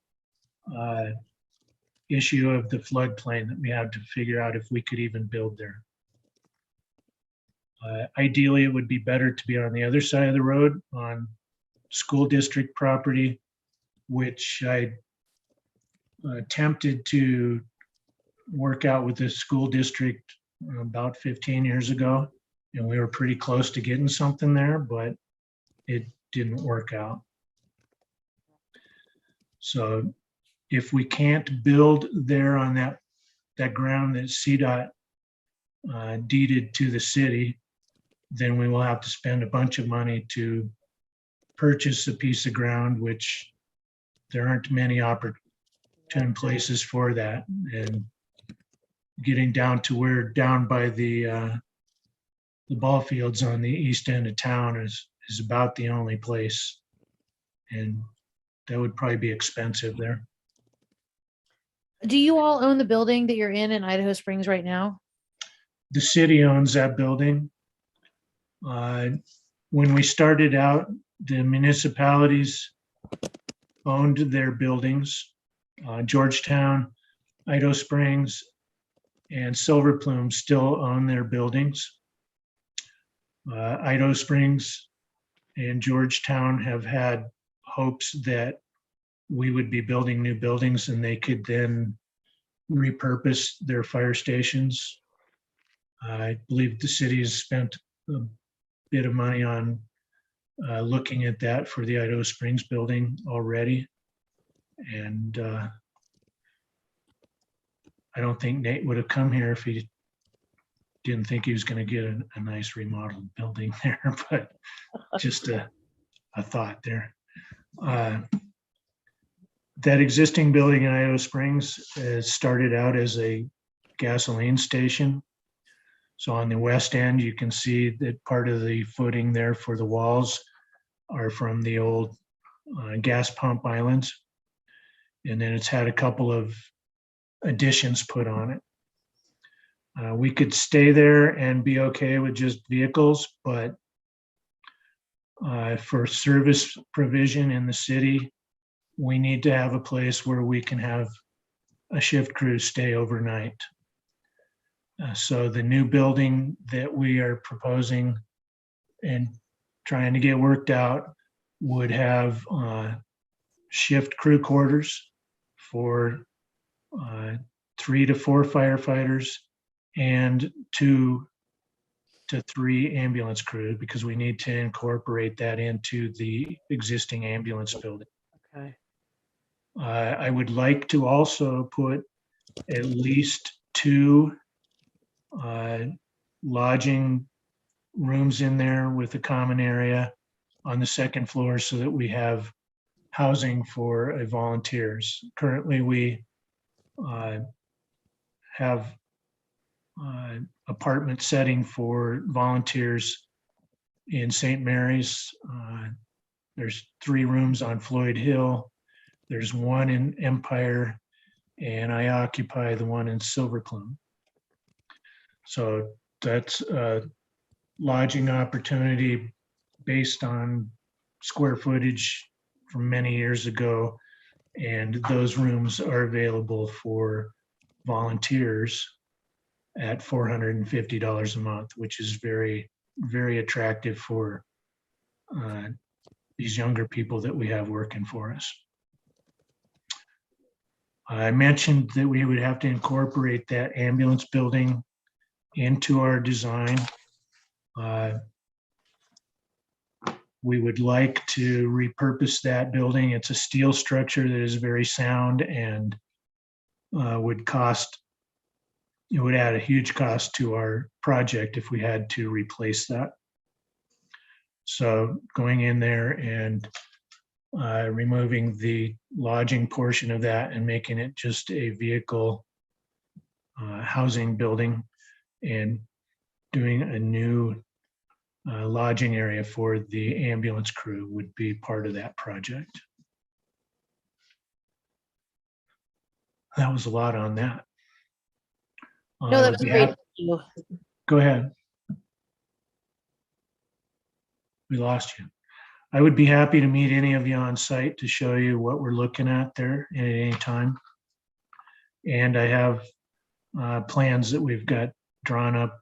issue of the floodplain that we have to figure out if we could even build there. Ideally, it would be better to be on the other side of the road on school district property, which I attempted to work out with the school district about 15 years ago. And we were pretty close to getting something there, but it didn't work out. So if we can't build there on that ground that CDOT deeded to the city, then we will have to spend a bunch of money to purchase a piece of ground, which there aren't many opportune places for that. And getting down to where down by the ball fields on the east end of town is about the only place. And that would probably be expensive there. Do you all own the building that you're in Idaho Springs right now? The city owns that building. When we started out, the municipalities owned their buildings. Georgetown, Idaho Springs, and Silver Plume still own their buildings. Idaho Springs and Georgetown have had hopes that we would be building new buildings and they could then repurpose their fire stations. I believe the city has spent a bit of money on looking at that for the Idaho Springs building already. And I don't think Nate would have come here if he didn't think he was going to get a nice remodeled building there, but just a thought there. That existing building in Idaho Springs started out as a gasoline station. So on the west end, you can see that part of the footing there for the walls are from the old gas pump islands. And then it's had a couple of additions put on it. We could stay there and be okay with just vehicles, but for service provision in the city, we need to have a place where we can have a shift crew stay overnight. So the new building that we are proposing and trying to get worked out would have shift crew quarters for 3 to 4 firefighters and 2 to 3 ambulance crew, because we need to incorporate that into the existing ambulance building. Okay. I would like to also put at least 2 lodging rooms in there with a common area on the second floor so that we have housing for volunteers. Currently, we have apartment setting for volunteers in St. Mary's. There's 3 rooms on Floyd Hill. There's 1 in Empire, and I occupy the one in Silver Plume. So that's a lodging opportunity based on square footage from many years ago. And those rooms are available for volunteers at $450 a month, which is very, very attractive for these younger people that we have working for us. I mentioned that we would have to incorporate that ambulance building into our design. We would like to repurpose that building. It's a steel structure that is very sound and would add a huge cost to our project if we had to replace that. So going in there and removing the lodging portion of that and making it just a vehicle housing building and doing a new lodging area for the ambulance crew would be part of that project. That was a lot on that. No, I that would was be great. happy- Thank you. Go ahead. We lost you. I would be happy to meet any of you on site to show you what we're looking at there at any time. And I have plans that we've got drawn up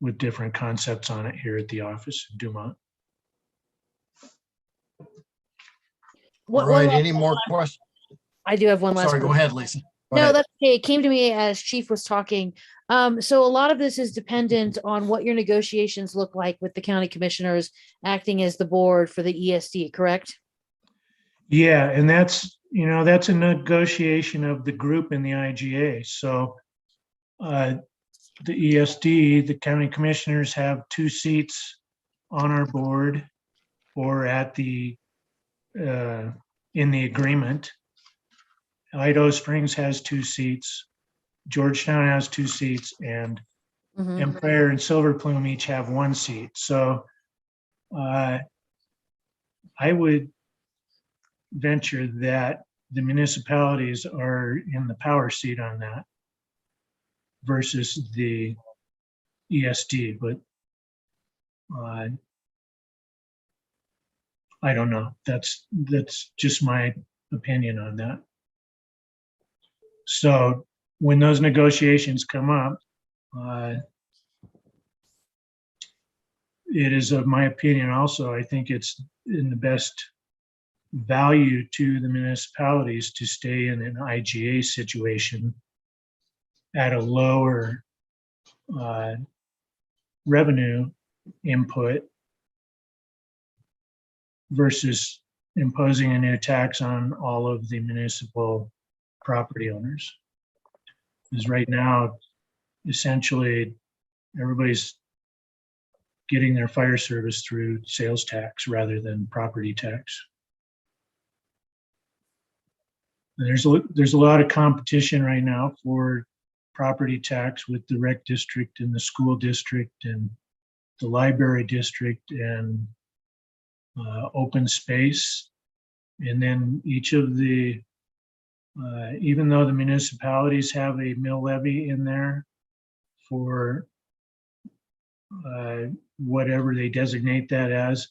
with different concepts on it here at the office in Dumont. What- All right, one any last- more questions? I do have one last. Sorry, go question. ahead, Lisa. Go No, ahead. that's okay. It came to me as Chief was talking. So a lot of this is dependent on what your negotiations look like with the county commissioners acting as the board for the ESD, correct? Yeah, and that's a negotiation of the group in the IGA. So the ESD, the county commissioners have 2 seats on our board or at the in the agreement. Idaho Springs has 2 seats. Georgetown has 2 seats, and Mhm. Empire and Silver Plume each have 1 seat. So I would venture that the municipalities are in the power seat on that versus the ESD, but I don't know. That's just my opinion on that. So when those negotiations come up, it is of my opinion also, I think it's in the best value to the municipalities to stay in an IGA situation at a lower revenue input versus imposing a new tax on all of the municipal property owners. Because right now, essentially, everybody's getting their fire service through sales tax rather than property tax. And there's a lot of competition right now for property tax with the rec district and the school district and the library district and open space. And then each of the, even though the municipalities have a mill levy in there for whatever they designate that as,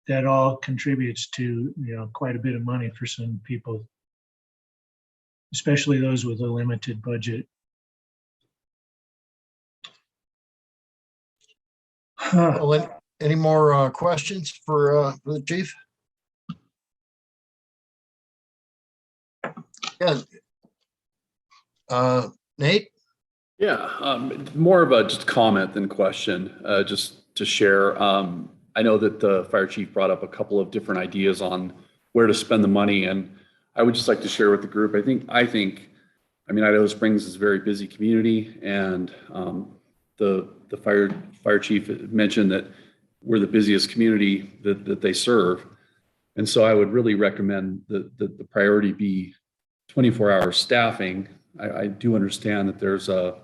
that all contributes to quite a bit of money for some people, especially those with a limited budget. Well, any more questions for the chief? Yeah. Nate? Yeah, more of a just comment than question, just to share. I know that the fire chief brought up a couple of different ideas on where to spend the money, and I would just like to share with the group. I think, Idaho Springs is a very busy community, and the fire chief mentioned that we're the busiest community that they serve, and so I would really recommend that the priority be 24-hour staffing. I do understand that there's a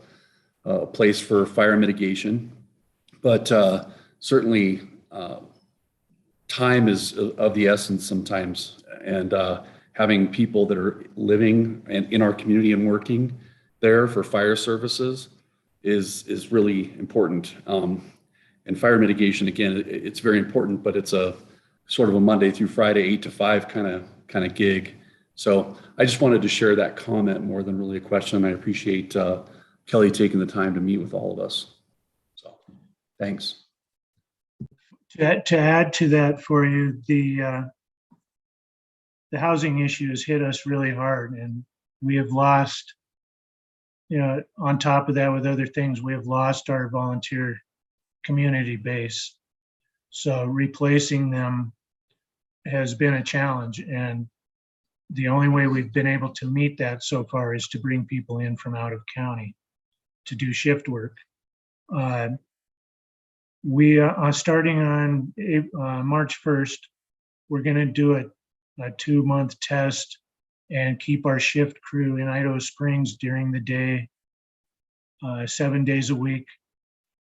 place for fire mitigation, but certainly time is of the essence sometimes, and having people that are living in our community and working there for fire services is really important. And fire mitigation, again, it's very important, but it's a sort of a Monday through Friday, 8 to 5 kind of gig. So I just wanted to share that comment more than really a question. I appreciate Kelly taking the time to meet with all of us. So thanks. To add to that for you, the housing issue has hit us really hard, and we have lost, on top of that with other things, we have lost our volunteer community base. So replacing them has been a challenge, and the only way we've been able to meet that so far is to bring people in from out of county to do shift work. We are starting on March 1st. We're going to do a 2-month test and keep our shift crew in Idaho Springs during the day, 7 days a week,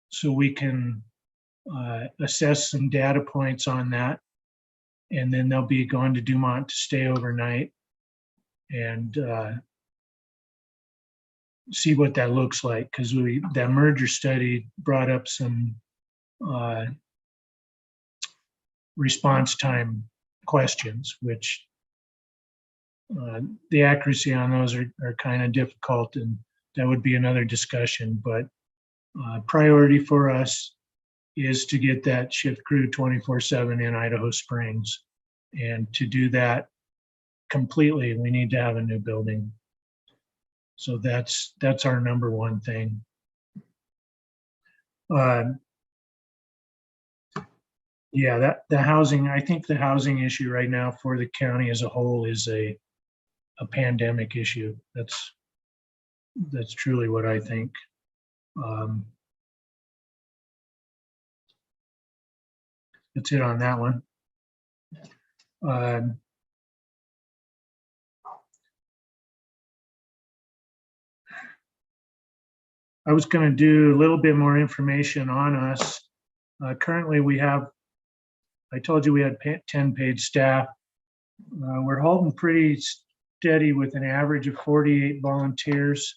so we can assess some data points on that. And then they'll be going to Dumont to stay overnight and see what that looks like, because that merger study brought up some response time questions, which the accuracy on those are kind of difficult, and that would be another discussion. But priority for us is to get that shift crew 24/7 in Idaho Springs. And to do that completely, we need to have a new building. So that's our number one thing. Yeah, the housing, I think the housing issue right now for the county as a whole is a pandemic issue. That's truly what I think. That's it on that one. I was going to do a little bit more information on us. Currently, we have, I told you we had 10 paid staff. We're holding pretty steady with an average of 48 volunteers.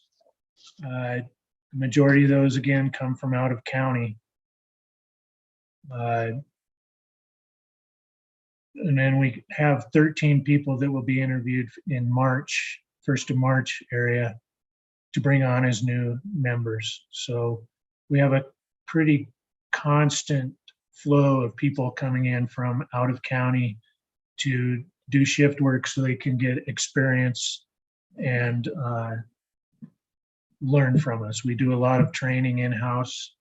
The majority of those, again, come from out of county. And then we have 13 people that will be interviewed in March, 1st of March area, to bring on as new members. So we have a pretty constant flow of people coming in from out of county to do shift work so they can get experience and learn from us. We do a lot of training in-house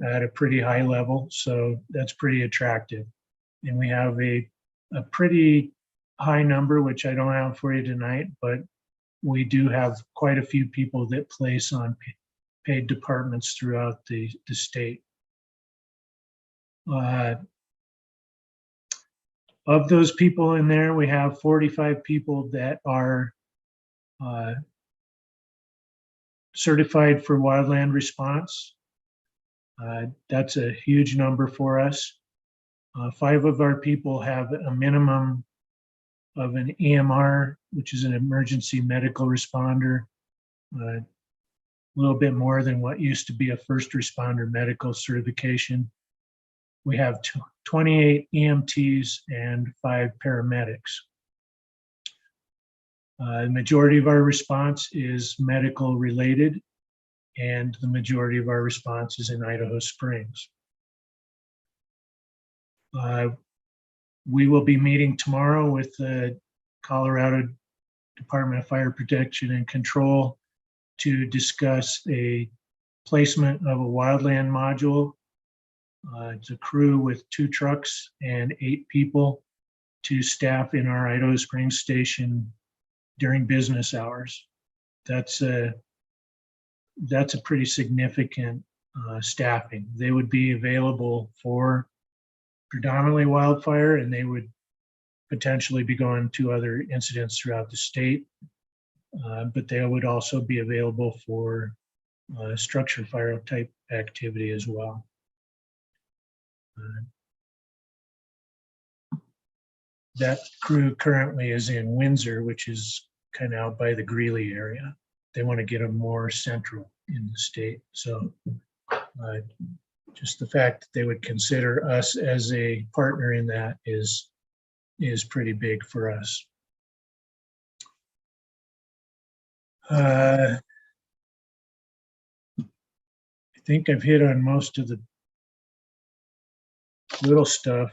at a pretty high level, so that's pretty attractive. And we have a pretty high number, which I don't have for you tonight, but we do have quite a few people that place on paid departments throughout the state. Of those people in there, we have 45 people that are certified for wildland response. That's a huge number for us. 5 of our people have a minimum of an EMR, which is an emergency medical responder, a little bit more than what used to be a first responder medical certification. We have 28 EMTs and 5 paramedics. The majority of our response is medical related, and the majority of our response is in Idaho Springs. We will be meeting tomorrow with the Colorado Department of Fire Protection and Control to discuss a placement of a wildland module. It's a crew with 2 trucks and 8 people to staff in our Idaho Springs station during business hours. That's a pretty significant staffing. They would be available for predominantly wildfire, and they would potentially be going to other incidents throughout the state, but they would also be available for structure fire type activity as well. That crew currently is in Windsor, which is kind of out by the Greeley area. They want to get them more central in the state. So just the fact that they would consider us as a partner in that is pretty big for us. I think I've hit on most of the little stuff.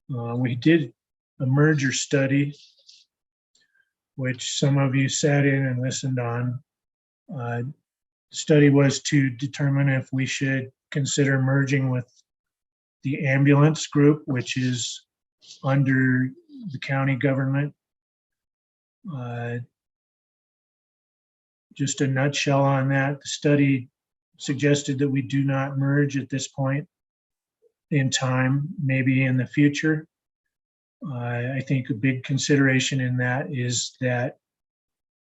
We did a merger study, which some of you sat in and listened on. The study was to determine if we should consider merging with the ambulance group, which is under the county government. Just a nutshell on that. The study suggested that we do not merge at this point in time, maybe in the future. I think a big consideration in that is that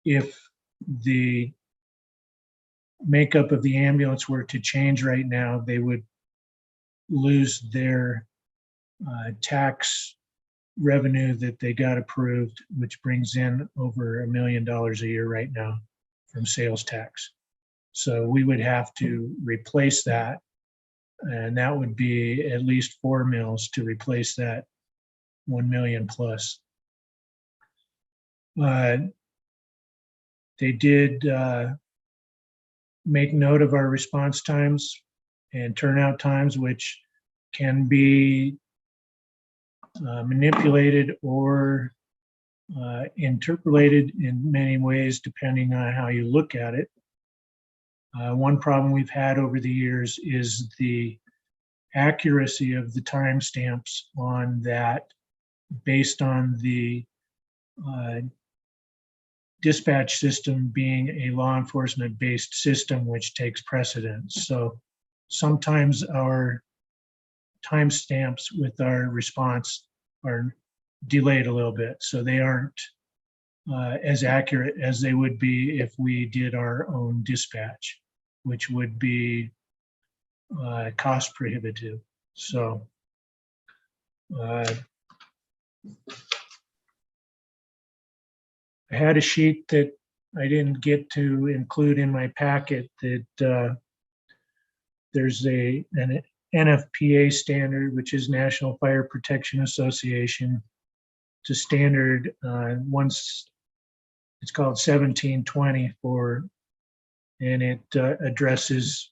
if the makeup of the ambulance were to change right now, they would lose their tax revenue that they got approved, which brings in over $1 million a year right now from sales tax. So we would have to replace that, and that would be at least 4 mills to replace that 1 million plus. They did make note of our response times and turnout times, which can be manipulated or interpolated in many ways, depending on how you look at it. One problem we've had over the years is the accuracy of the timestamps on that, based on the dispatch system being a law enforcement based system, which takes precedence. So sometimes our timestamps with our response are delayed a little bit, so they aren't as accurate as they would be if we did our own dispatch, which would be cost prohibitive. So I had a sheet that I didn't get to include in my packet that there's an NFPA standard, which is National Fire Protection Association. It's a standard, once it's called 1720 and it addresses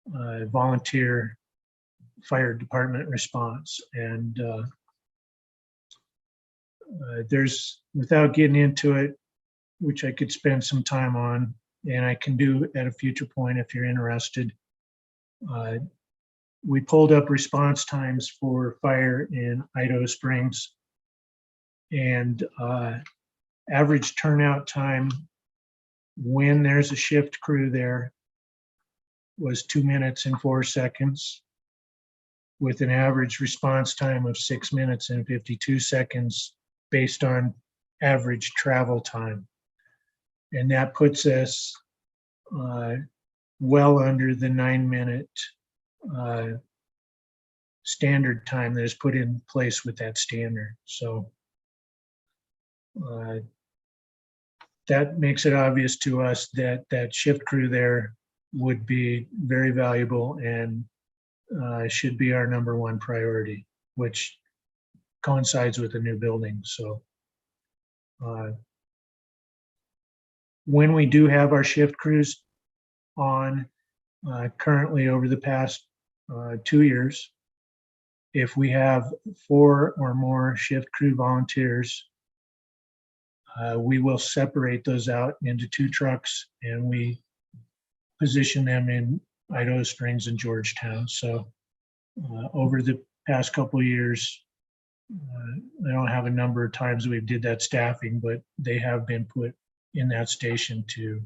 volunteer fire department response. And there's, without getting into it, which I could spend some time on, and I can do at a future point if you're interested. We pulled up response times for fire in Idaho Springs, and average turnout time when there's a shift crew there was 2 minutes and 4 seconds, with an average response time of 6 minutes and 52 seconds based on average travel time. And that puts us well under the 9-minute standard time that is put in place with that standard. So that makes it obvious to us that that shift crew there would be very valuable and should be our #1 priority, which coincides with the new building. So when we do have our shift crews on, currently over the past 2 years, if we have 4 or more shift crew volunteers, we will separate those out into 2 trucks, and we position them in Idaho Springs and Georgetown. So over the past couple of years, I don't have a number of times we did that staffing, but they have been put in that station to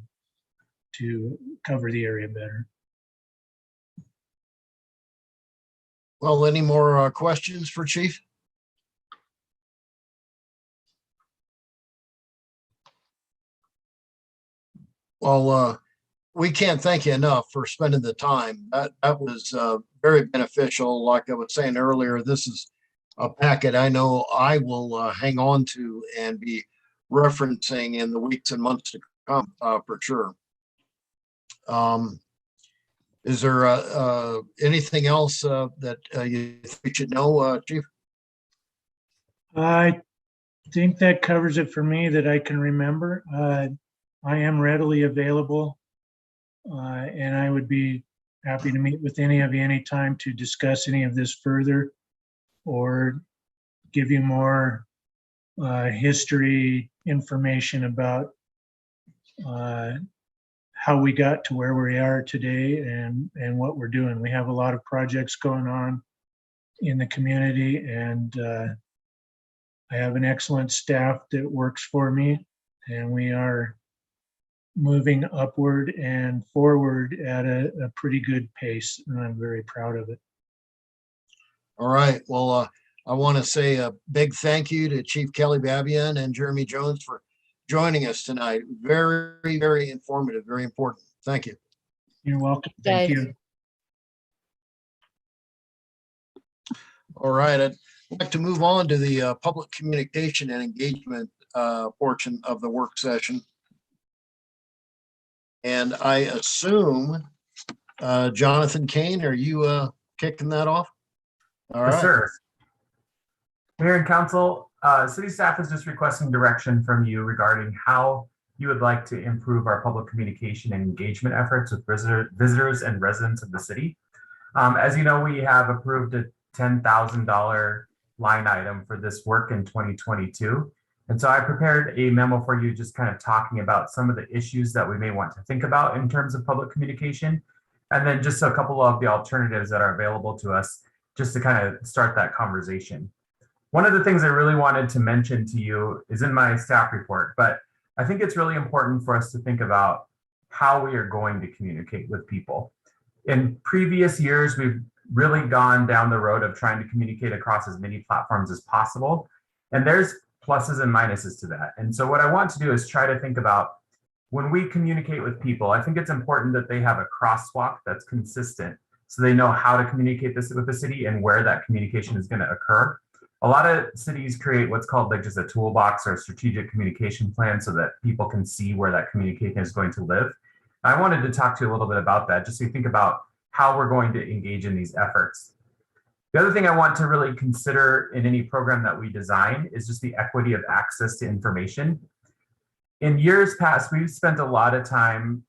cover the area better. Well, any more questions for Chief? Well, we can't thank you enough for spending the time. That was very beneficial. Like I was saying earlier, this is a packet I know I will hang on to and be referencing in the weeks and months to come, for sure. Is there anything else that you think we should know, Chief? I think that covers it for me that I can remember. I am readily available, and I would be happy to meet with any of you anytime to discuss any of this further, or give you more history information about how we got to where we are today and what we're doing. We have a lot of projects going on in the community, and I have an excellent staff that works for me, and we are moving upward and forward at a pretty good pace, and I'm very proud of it. All right. Well, I want to say a big thank you to Chief Kelly Babian and Jeremy Jones for joining us tonight. Very, very informative, very important. Thank you. You're welcome. Thank Guys. you. All right, I'd like to move on to the public communication and engagement portion of the work session. And I assume, Jonathan Kane, are you kicking that off? All Yes, right. sir. Mayor and council, city staff is just requesting direction from you regarding how you would like to improve our public communication and engagement efforts with visitors and residents of the city. As you know, we have approved a $10,000 line item for this work in 2022. And so I prepared a memo for you just kind of talking about some of the issues that we may want to think about in terms of public communication. And then just a couple of the alternatives that are available to us just to kind of start that conversation. One of the things I really wanted to mention to you is in my staff report, but I think it's really important for us to think about how we are going to communicate with people. In previous years, we've really gone down the road of trying to communicate across as many platforms as possible. And there's pluses and minuses to that. And so what I want to do is try to think about when we communicate with people, I think it's important that they have a crosswalk that's consistent so they know how to communicate this with the city and where that communication is going to occur. A lot of cities create what's called like just a toolbox or a strategic communication plan so that people can see where that communication is going to live. I wanted to talk to you a little bit about that, just so you think about how we're going to engage in these efforts. The other thing I want to really consider in any program that we design is just the equity of access to information. In years past, we've spent a lot of time,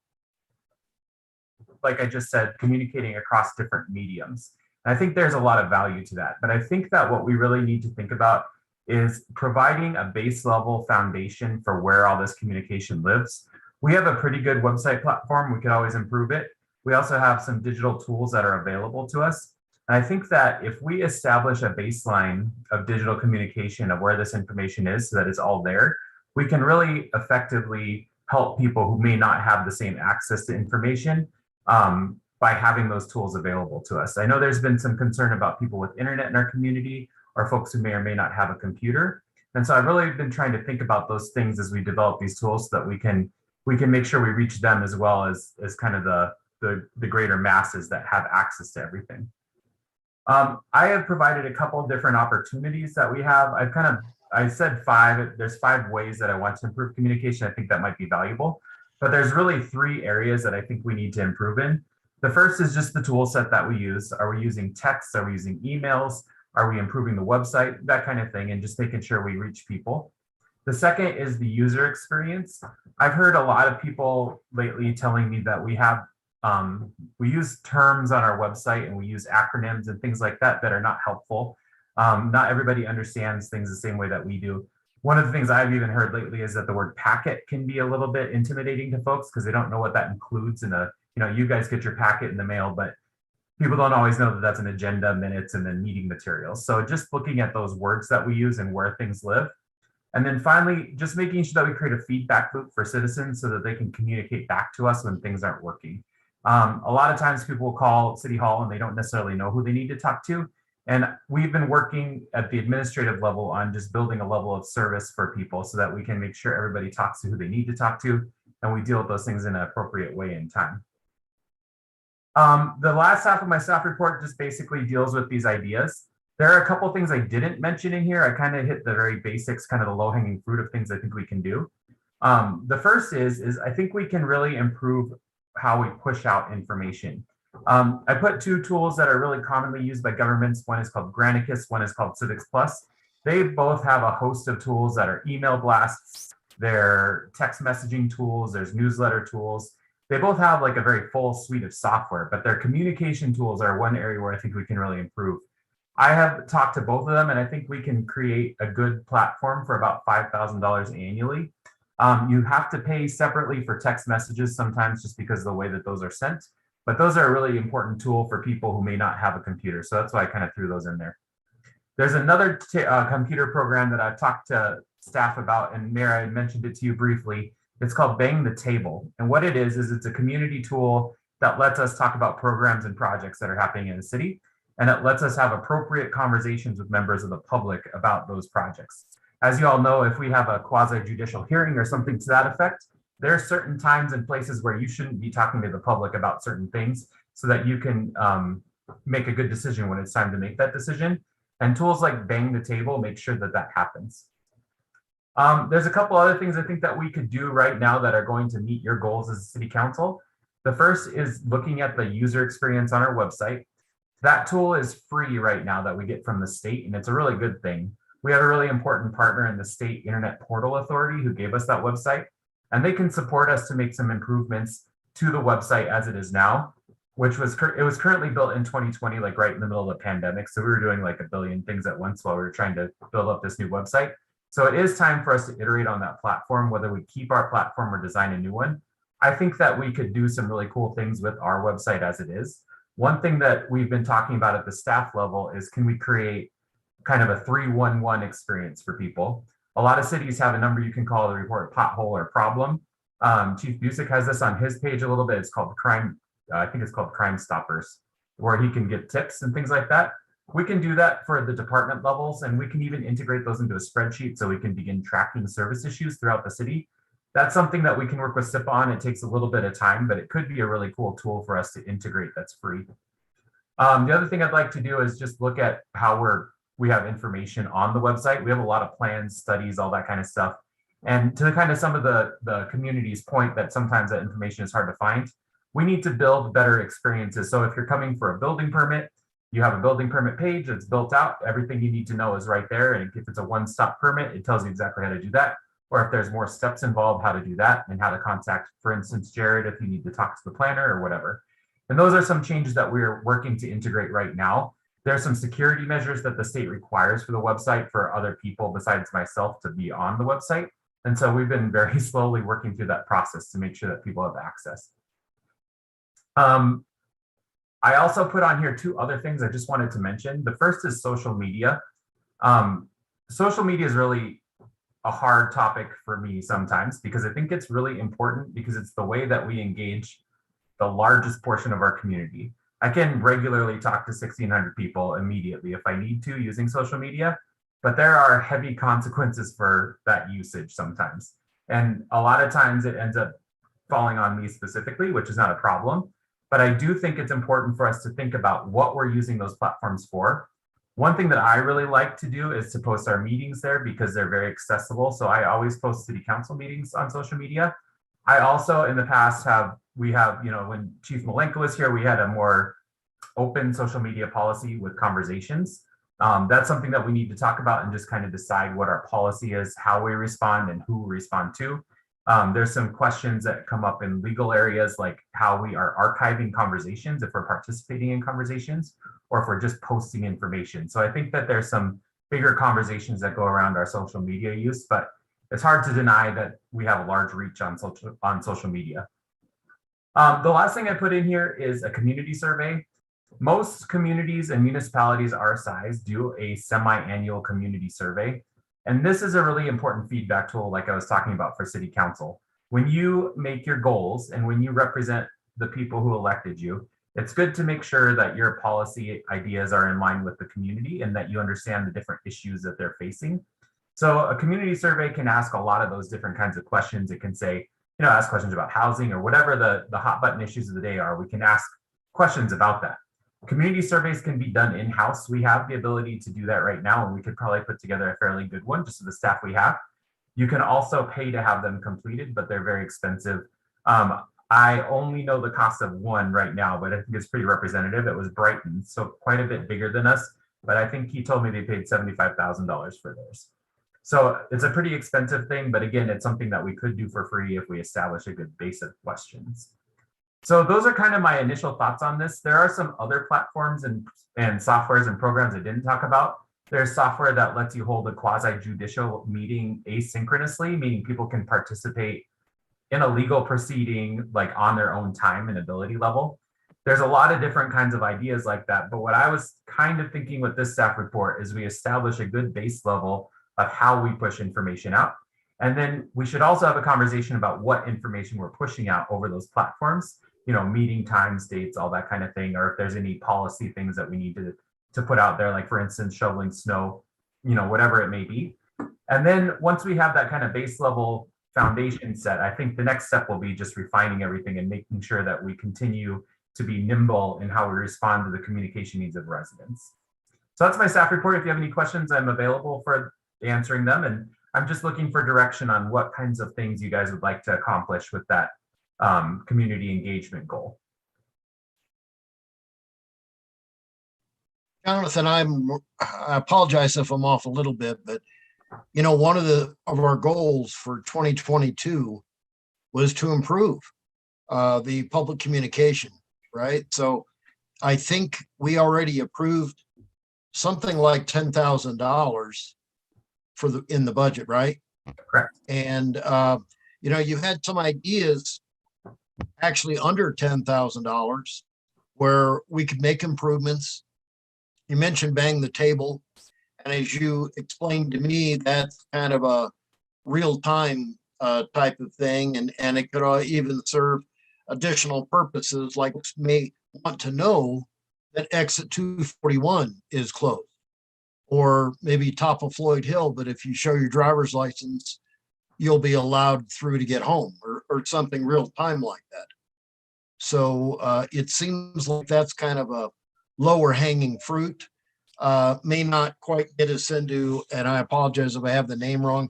like I just said, communicating across different mediums. And I think there's a lot of value to that. But I think that what we really need to think about is providing a base level foundation for where all this communication lives. We have a pretty good website platform. We could always improve it. We also have some digital tools that are available to us. And I think that if we establish a baseline of digital communication of where this information is so that it's all there, we can really effectively help people who may not have the same access to information by having those tools available to us. I know there's been some concern about people with internet in our community or folks who may or may not have a computer. And so I've really been trying to think about those things as we develop these tools so that we can make sure we reach them as well as kind of the greater masses that have access to everything. I have provided a couple of different opportunities that we have. I said 5, there's 5 ways that I want to improve communication. I think that might be valuable, but there's really 3 areas that I think we need to improve in. The first is just the tool set that we use. Are we using text? Are we using emails? Are we improving the website? That kind of thing, and just making sure we reach people. The second is the user experience. I've heard a lot of people lately telling me that we use terms on our website and we use acronyms and things like that that are not helpful. Not everybody understands things the same way that we do. One of the things I've even heard lately is that the word packet can be a little bit intimidating to folks because they don't know what that includes in you guys get your packet in the mail, but people don't always know that that's an agenda, minutes, and then meeting materials. So just looking at those words that we use and where things live. And then finally, just making sure that we create a feedback loop for citizens so that they can communicate back to us when things aren't working. A lot of times people will call City Hall and they don't necessarily know who they need to talk to. And we've been working at the administrative level on just building a level of service for people so that we can make sure everybody talks to who they need to talk to and we deal with those things in an appropriate way in time. The last half of my staff report just basically deals with these ideas. There are a couple of things I didn't mention in here. I kind of hit the very basics, kind of the low-hanging fruit of things I think we can do. The first is I think we can really improve how we push out information. I put 2 tools that are really commonly used by governments. One is called Granicus, one is called Civics Plus. They both have a host of tools that are email blasts, they're text messaging tools, there's newsletter tools. They both have like a very full suite of software, but their communication tools are one area where I think we can really improve. I have talked to both of them and I think we can create a good platform for about $5,000 annually. You have to pay separately for text messages sometimes just because of the way that those are sent, but those are a really important tool for people who may not have a computer. So that's why I kind of threw those in there. There's another computer program that I've talked to staff about, and Mayor, I mentioned it to you briefly. It's called Bang the Table. And what it is it's a community tool that lets us talk about programs and projects that are happening in the city. And it lets us have appropriate conversations with members of the public about those projects. As you all know, if we have a quasi judicial hearing or something to that effect, there are certain times and places where you shouldn't be talking to the public about certain things so that you can make a good decision when it's time to make that decision. And tools like Bang the Table make sure that that happens. There's a couple other things I think that we could do right now that are going to meet your goals as a city council. The first is looking at the user experience on our website. That tool is free right now that we get from the state, and it's a really good thing. We have a really important partner in the State Internet Portal Authority who gave us that website, and they can support us to make some improvements to the website as it is now, which was it was currently built in 2020, like right in the middle of the pandemic. So we were doing like a billion things at once while we were trying to build up this new website. So it is time for us to iterate on that platform, whether we keep our platform or design a new one. I think that we could do some really cool things with our website as it is. One thing that we've been talking about at the staff level is, can we create kind of a 311 experience for people? A lot of cities have a number you can call to report a pothole or problem. Chief Busick has this on his page a little bit. It's called Crime, I think it's called Crime Stoppers, where he can give tips and things like that. We can do that for the department levels, and we can even integrate those into a spreadsheet so we can begin tracking service issues throughout the city. That's something that we can work with SIP on. It takes a little bit of time, but it could be a really cool tool for us to integrate that's free. The other thing I'd like to do is just look at how we have information on the website. We have a lot of plans, studies, all that kind of stuff. And to kind of some of the community's point that sometimes that information is hard to find, we need to build better experiences. So if you're coming for a building permit, you have a building permit page that's built out. Everything you need to know is right there. And if it's a one-stop permit, it tells you exactly how to do that. Or if there's more steps involved, how to do that and how to contact, for instance, Jared, if you need to talk to the planner or whatever. And those are some changes that we're working to integrate right now. There's some security measures that the state requires for the website for other people besides myself to be on the website. And so we've been very slowly working through that process to make sure that people have access. I also put on here two other things I just wanted to mention. The first is social media. Social media is really a hard topic for me sometimes because I think it's really important because it's the way that we engage the largest portion of our community. I can regularly talk to 1,600 people immediately if I need to using social media, but there are heavy consequences for that usage sometimes. And a lot of times it ends up falling on me specifically, which is not a problem. But I do think it's important for us to think about what we're using those platforms for. One thing that I really like to do is to post our meetings there because they're very accessible. So I always post city council meetings on social media. I also in the past we have, when Chief Malenko was here, we had a more open social media policy with conversations. That's something that we need to talk about and just kind of decide what our policy is, how we respond and who we respond to. There's some questions that come up in legal areas, like how we are archiving conversations, if we're participating in conversations, or if we're just posting information. So I think that there's some bigger conversations that go around our social media use, but it's hard to deny that we have a large reach on social media. The last thing I put in here is a community survey. Most communities and municipalities our size do a semi-annual community survey. And this is a really important feedback tool, like I was talking about for city council. When you make your goals and when you represent the people who elected you, it's good to make sure that your policy ideas are in line with the community and that you understand the different issues that they're facing. So a community survey can ask a lot of those different kinds of questions. It can say, ask questions about housing or whatever the hot button issues of the day are. We can ask questions about that. Community surveys can be done in-house. We have the ability to do that right now, and we could probably put together a fairly good one just with the staff we have. You can also pay to have them completed, but they're very expensive. I only know the cost of one right now, but I think it's pretty representative. It was Brighton, so quite a bit bigger than us, but I think he told me they paid $75,000 for theirs. So it's a pretty expensive thing, but again, it's something that we could do for free if we establish a good base of questions. So those are kind of my initial thoughts on this. There are some other platforms and softwares and programs I didn't talk about. There's software that lets you hold a quasi-judicial meeting asynchronously, meaning people can participate in a legal proceeding like on their own time and ability level. There's a lot of different kinds of ideas like that. But what I was kind of thinking with this staff report is we establish a good base level of how we push information out. And then we should also have a conversation about what information we're pushing out over those platforms, meeting times, dates, all that kind of thing, or if there's any policy things that we need to put out there, like for instance, shoveling snow, whatever it may be. And then once we have that kind of base level foundation set, I think the next step will be just refining everything and making sure that we continue to be nimble in how we respond to the communication needs of residents. So that's my staff report. If you have any questions, I'm available for answering them. And I'm just looking for direction on what kinds of things you guys would like to accomplish with that community engagement goal. Jonathan, I apologize if I'm off a little bit, but you know, one of our goals for 2022 was to improve the public communication, right? So I think we already approved something like $10,000 in the budget, right? Correct. And you know, you had some ideas actually under $10,000 where we could make improvements. You mentioned bang the table. And as you explained to me, that's kind of a real-time type of thing. And it could even serve additional purposes, like may want to know that exit 241 is closed. Or maybe top of Floyd Hill, but if you show your driver's license, you'll be allowed through to get home, or something real time like that. So it seems like that's kind of a lower hanging fruit. May not quite get us into, and I apologize if I have the name wrong,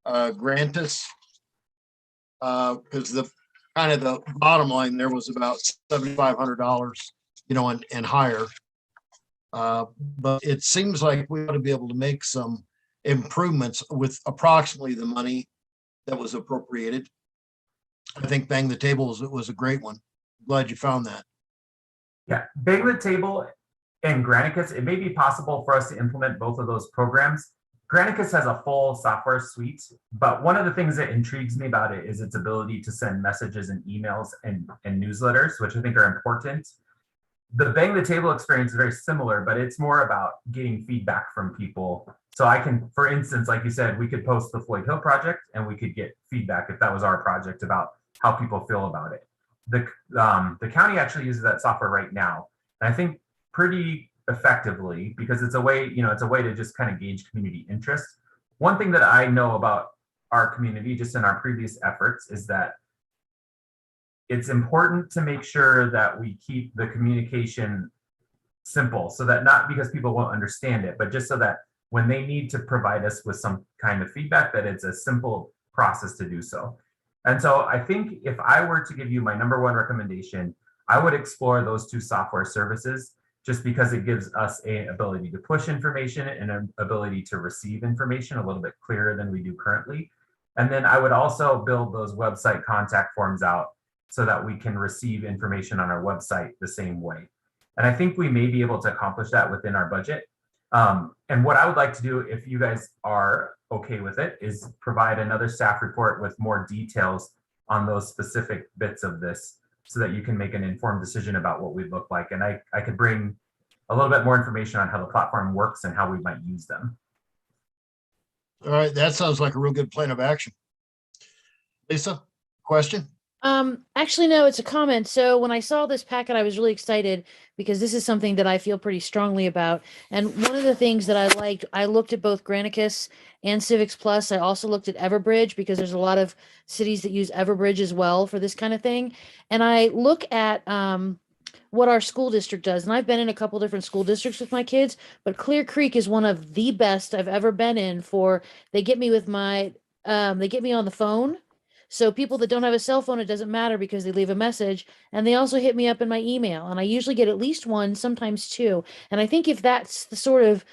Grantis, because the kind of the bottom line there was about $7,500, you know, and higher. But it seems like we ought to be able to make some improvements with approximately the money that was appropriated. I think bang the table was a great one. Glad you found that. Yeah, bang the table and Granicus, it may be possible for us to implement both of those programs. Granicus has a full software suite, but one of the things that intrigues me about it is its ability to send messages and emails and newsletters, which I think are important. The bang the table experience is very similar, but it's more about getting feedback from people. So I can, for instance, like you said, we could post the Floyd Hill project and we could get feedback if that was our project about how people feel about it. The county actually uses that software right now. And I think pretty effectively, because it's a way, you know, it's a way to just kind of gauge community interest. One thing that I know about our community, just in our previous efforts, is that it's important to make sure that we keep the communication simple, so that not because people won't understand it, but just so that when they need to provide us with some kind of feedback, that it's a simple process to do so. And so I think if I were to give you my number one recommendation, I would explore those two software services, just because it gives us an ability to push information and an ability to receive information a little bit clearer than we do currently. And then I would also build those website contact forms out so that we can receive information on our website the same way. And I think we may be able to accomplish that within our budget. And what I would like to do, if you guys are okay with it, is provide another staff report with more details on those specific bits of this, so that you can make an informed decision about what we look like. And I could bring a little bit more information on how the platform works and how we might use them. All right, that sounds like a real good plan of action. Lisa, question? Actually, no, it's a comment. So when I saw this packet, I was really excited because this is something that I feel pretty strongly about. And one of the things that I liked, I looked at both Granicus and Civics Plus. I also looked at Everbridge, because there's a lot of cities that use Everbridge as well for this kind of thing. And I look at what our school district does. And I've been in a couple different school districts with my kids, but Clear Creek is one of the best I've ever been in for, they get me with my, they get me on the phone. So people that don't have a cell phone, it doesn't matter because they leave a message, and they also hit me up in my email, and I usually get at least one, sometimes two. And I think if that's the sort of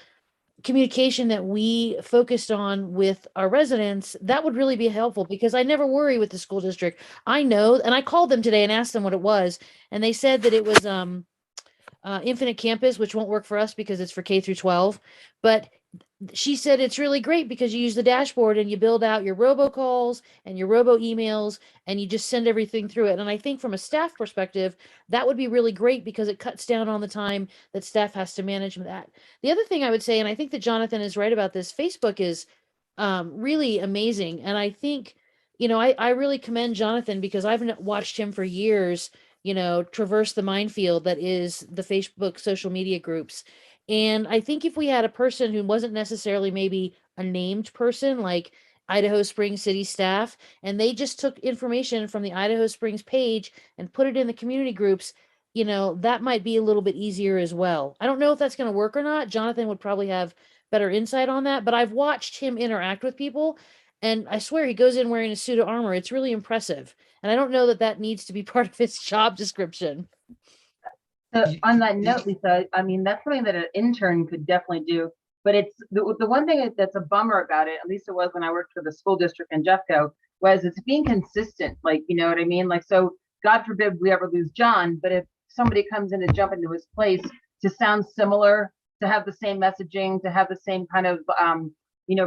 communication that we focused on with our residents, that would really be helpful, because I never worry with the school district. I know, and I called them today and asked them what it was, and they said that it was Infinite Campus, which won't work for us because it's for K through 12. But she said it's really great because you use the dashboard and you build out your robocalls and your robo emails, and you just send everything through it. And I think from a staff perspective, that would be really great because it cuts down on the time that staff has to manage that. The other thing I would say, and I think that Jonathan is right about this, Facebook is really amazing. And I think, you know, I really commend Jonathan, because I've watched him for years, you know, traverse the minefield that is the Facebook social media groups. And I think if we had a person who wasn't necessarily maybe a named person, like Idaho Springs city staff, and they just took information from the Idaho Springs page and put it in the community groups, that might be a little bit easier as well. I don't know if that's going to work or not. Jonathan would probably have better insight on that, but I've watched him interact with people, and I swear he goes in wearing a suit of armor. It's really impressive. And I don't know that that needs to be part of his job description. So on that note, Lisa, I mean, that's something that an intern could definitely do. But it's the one thing that's a bummer about it, at least it was when I worked for the school district in Jeffco, was it's being consistent. Like, you know what I mean? Like, so God forbid we ever lose John, but if somebody comes in to jump into his place to sound similar, to have the same messaging, to have the same kind of,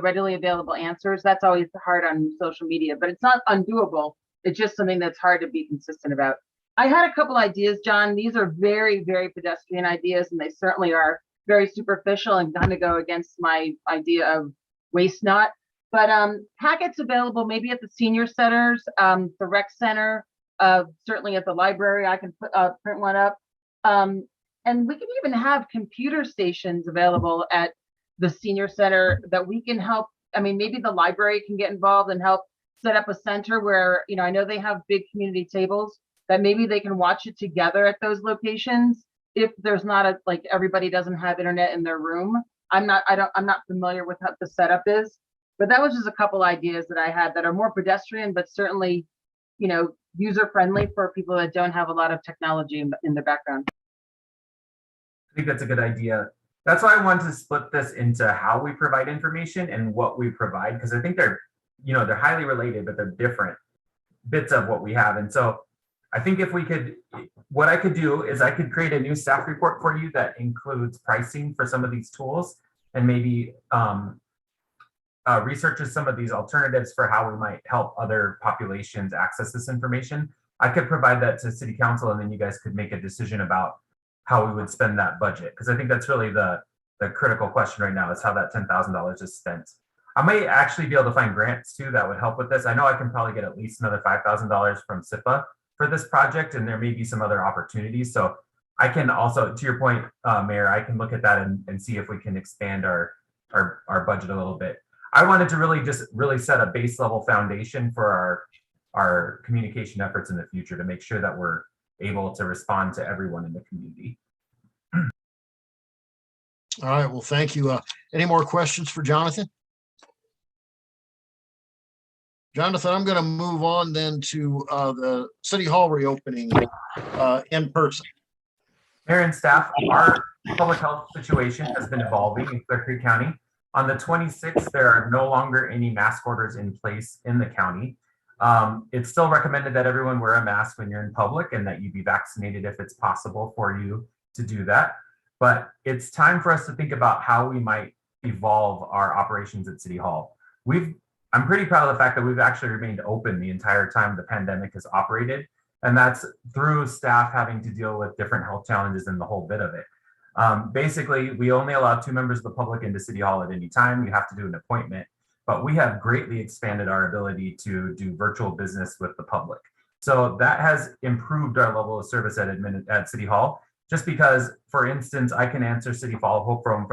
readily available answers, that's always hard on social media, but it's not undoable. It's just something that's hard to be consistent about. I had a couple ideas, John. These are very, very pedestrian ideas, and they certainly are very superficial and kind of go against my idea of waste not. But packets available maybe at the senior centers, the rec center, certainly at the library. I can print one up. And we can even have computer stations available at the senior center that we can help. I mean, maybe the library can get involved and help set up a center where, I know they have big community tables, that maybe they can watch it together at those locations. If there's not like everybody doesn't have internet in their room. I'm not familiar with what the setup is, but that was just a couple ideas that I had that are more pedestrian, but certainly, user friendly for people that don't have a lot of technology in their background. I think that's a good idea. That's why I wanted to split this into how we provide information and what we provide, because I think they're highly related, but they're different bits of what we have. And so I think what I could do is I could create a new staff report for you that includes pricing for some of these tools and maybe researches some of these alternatives for how we might help other populations access this information. I could provide that to City Council, and then you guys could make a decision about how we would spend that budget. Because I think that's really the critical question right now, is how that $10,000 is spent. I may actually be able to find grants too that would help with this. I know I can probably get at least another $5,000 from SIPA for this project, and there may be some other opportunities. So I can also, to your point, Mayor, I can look at that and see if we can expand our budget a little bit. I wanted to really set a base level foundation for our communication efforts in the future to make sure that we're able to respond to everyone in the community. All right, well, thank you. Any more questions for Jonathan? Jonathan, I'm going to move on then to the City Hall reopening in person. Mayor and staff, our public health situation has been evolving in Clear Creek County. On the 26th, there are no longer any mask orders in place in the county. It's still recommended that everyone wear a mask when you're in public and that you be vaccinated if it's possible for you to do that. But it's time for us to think about how we might evolve our operations at City Hall. I'm pretty proud of the fact that we've actually remained open the entire time the pandemic has operated. And that's through staff having to deal with different health challenges and the whole bit of it. Basically, we only allow 2 members of the public into City Hall at any time. You have to do an appointment, but we have greatly expanded our ability to do virtual business with the public. So that has improved our level of service at City Hall. Just because, for instance, I can answer City Hall phone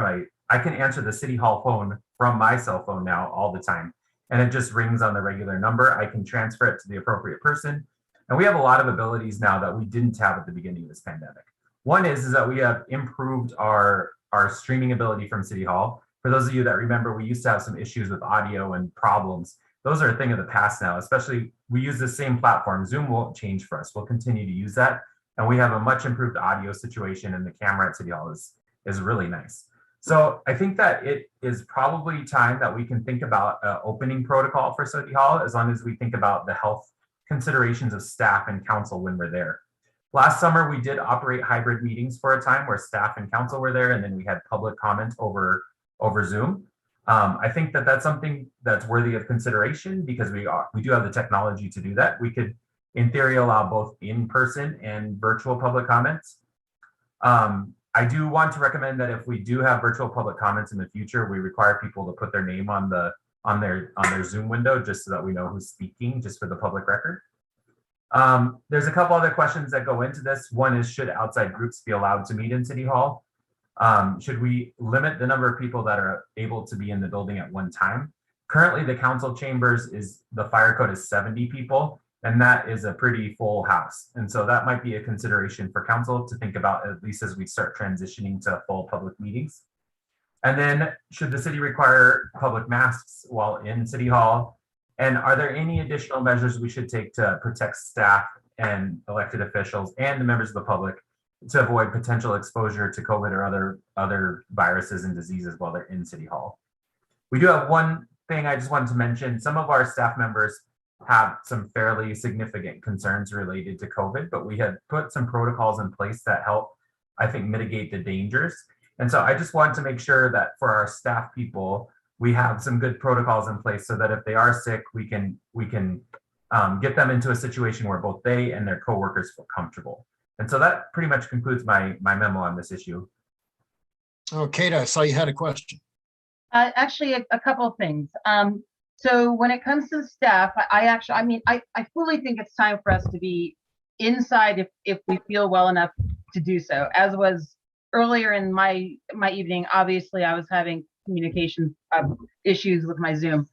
I can answer the City Hall phone from my cell phone now all the time, and it just rings on the regular number. I can transfer it to the appropriate person, and we have a lot of abilities now that we didn't have at the beginning of this pandemic. One is that we have improved our streaming ability from City Hall. For those of you that remember, we used to have some issues with audio and problems. Those are a thing of the past now, especially we use the same platform. Zoom won't change for us. We'll continue to use that. And we have a much improved audio situation, and the camera at City Hall is really nice. So I think that it is probably time that we can think about an opening protocol for City Hall, as long as we think about the health considerations of staff and council when we're there. Last summer, we did operate hybrid meetings for a time where staff and council were there, and then we had public comment over Zoom. I think that that's something that's worthy of consideration, because we do have the technology to do that. We could, in theory, allow both in-person and virtual public comments. I do want to recommend that if we do have virtual public comments in the future, we require people to put their name on their Zoom window, just so that we know who's speaking, just for the public record. There's a couple other questions that go into this. One is, should outside groups be allowed to meet in City Hall? Should we limit the number of people that are able to be in the building at one time? Currently, the council chambers the fire code is 70 people, and that is a pretty full house. And so that might be a consideration for council to think about, at least as we start transitioning to full public meetings. And then should the city require public masks while in City Hall? And are there any additional measures we should take to protect staff and elected officials and the members of the public to avoid potential exposure to COVID or other viruses and diseases while they're in City Hall? We do have one thing I just wanted to mention. Some of our staff members have some fairly significant concerns related to COVID, but we had put some protocols in place that help, I think, mitigate the dangers. And so I just want to make sure that for our staff people, we have some good protocols in place so that if they are sick, we can get them into a situation where both they and their coworkers feel comfortable. And so that pretty much concludes my memo on this issue. Oh, Kate, I saw you had a question. Actually, a couple of things. So when it comes to staff, I fully think it's time for us to be inside if we feel well enough to do so. As was earlier in my evening, obviously I was having communication issues with my Zoom,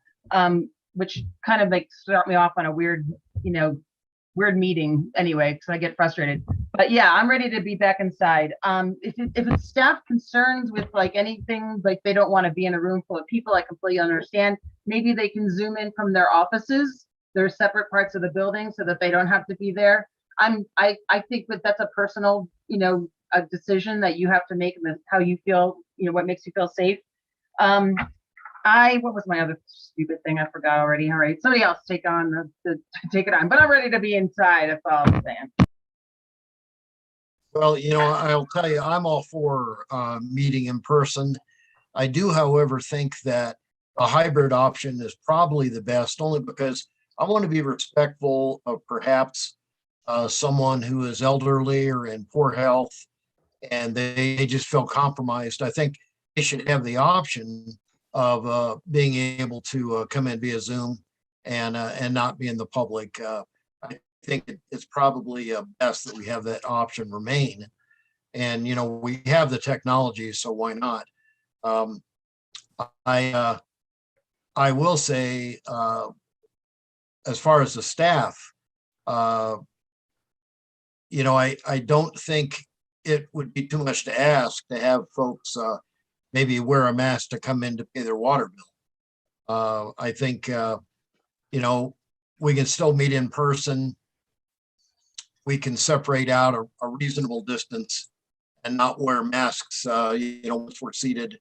which kind of like start me off on a weird meeting anyway, because I get frustrated. But yeah, I'm ready to be back inside. If it's staff concerns with like anything, like they don't want to be in a room full of people, I completely understand. Maybe they can Zoom in from their offices. They're separate parts of the building so that they don't have to be there. I think that that's a personal, a decision that you have to make, and how you feel, what makes you feel safe. What was my other stupid thing? I forgot already. All right, somebody else take it on, but I'm ready to be inside. That's all I'm saying. Well, I'll tell you, I'm all for meeting in person. I do, however, think that a hybrid option is probably the best, only because I want to be respectful of perhaps someone who is elderly or in poor health, and they just feel compromised. I think they should have the option of being able to come in via Zoom and not be in the public. I think it's probably best that we have that option remain. And, we have the technology, so why not? I will say, as far as the staff, I don't think it would be too much to ask to have folks maybe wear a mask to come in to pay their water bill. I think, we can still meet in person. We can separate out a reasonable distance and not wear masks, once we're seated.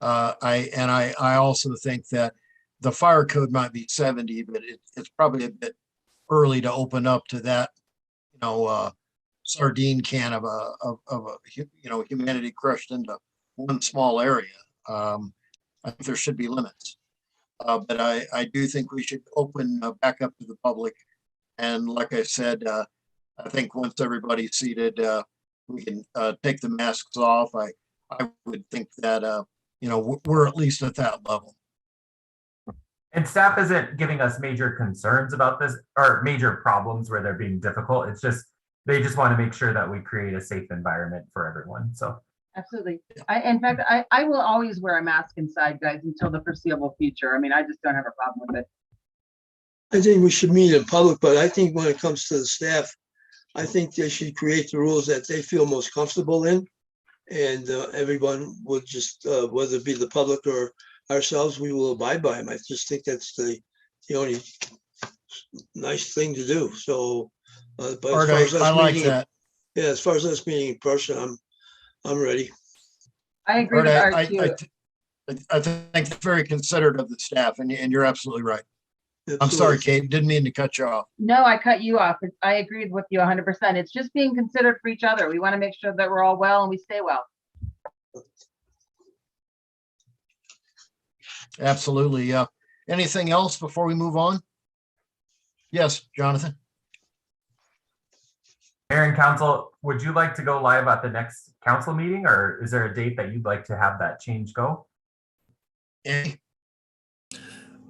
I also think that the fire code might be 70, but it's probably a bit early to open up to that, sardine can of a humanity crushed into one small area. I think there should be limits, but I do think we should open back up to the public. And like I said, I think once everybody's seated, we can take the masks off. I would think that we're at least at that level. And staff isn't giving us major concerns about this or major problems where they're being difficult. It's just they just want to make sure that we create a safe environment for everyone. So absolutely. In fact, I will always wear a mask inside, guys, until the foreseeable future. I mean, I just don't have a problem with it. I think we should meet in public, but I think when it comes to the staff, I think they should create the rules that they feel most comfortable in. And everyone would just, whether it be the public or ourselves, we will abide by them. I just think that's the only nice thing to do. So, but as far as us I like meeting, that. yeah, as far as us meeting in person, I'm ready. I agree with Art too. I think it's very considerate of the staff, and you're absolutely right. Absolutely. I'm sorry, Kate, didn't mean to cut you off. No, I cut you off. I agreed with you 100%. It's just being considered for each other. We want to make sure that we're all well and we stay well. Absolutely. Anything else before we move on? Yes, Jonathan. Mayor and council, would you like to go live at the next council meeting, or is there a date that you'd like to have that change go? Andy?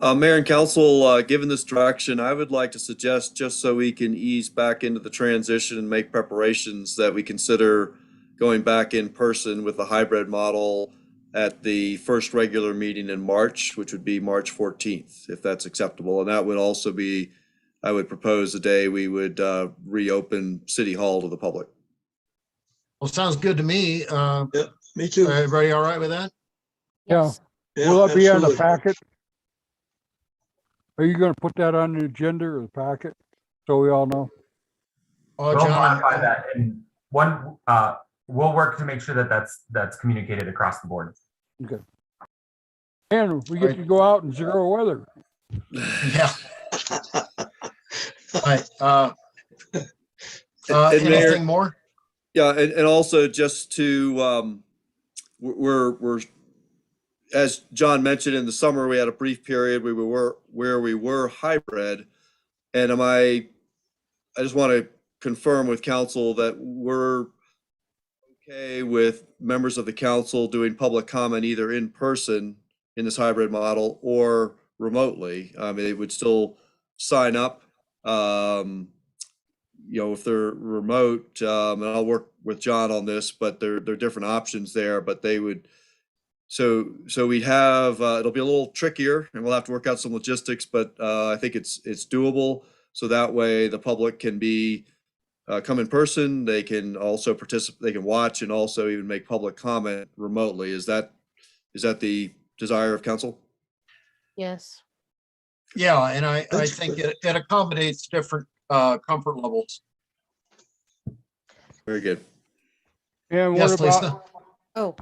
Mayor and council, given this direction, I would like to suggest, just so we can ease back into the transition and make preparations, that we consider going back in person with a hybrid model at the first regular meeting in March, which would be March 14th, if that's acceptable. And that would also be, I would propose the day we would reopen City Hall to the public. Well, sounds good to me. Me too. Everybody all right with that? Yeah. Yes. Yeah, Will that be on the absolutely. packet? Are you gonna put that on the agenda or the packet? So we all know? Oh, We'll John, modify that, and we'll work to make sure that that's communicated across the board. Okay. And we get to go out in zero weather. yeah. All right. And Mayor- Anything more? Yeah, and also just to, we're, as John mentioned, in the summer, we had a brief period where we were hybrid. And I just want to confirm with council that we're okay with members of the council doing public comment either in person in this hybrid model or remotely. They would still sign up. If they're remote, and I'll work with John on this, but there are different options there, but they would, so we have, it'll be a little trickier and we'll have to work out some logistics, but I think it's doable. So that way the public can come in person, they can also participate, they can watch and also even make public comment remotely. Is that the desire of council? Yes. Yeah, and I That's think good. it accommodates different comfort levels. Very good. And what Yes, about, Lisa? Oh,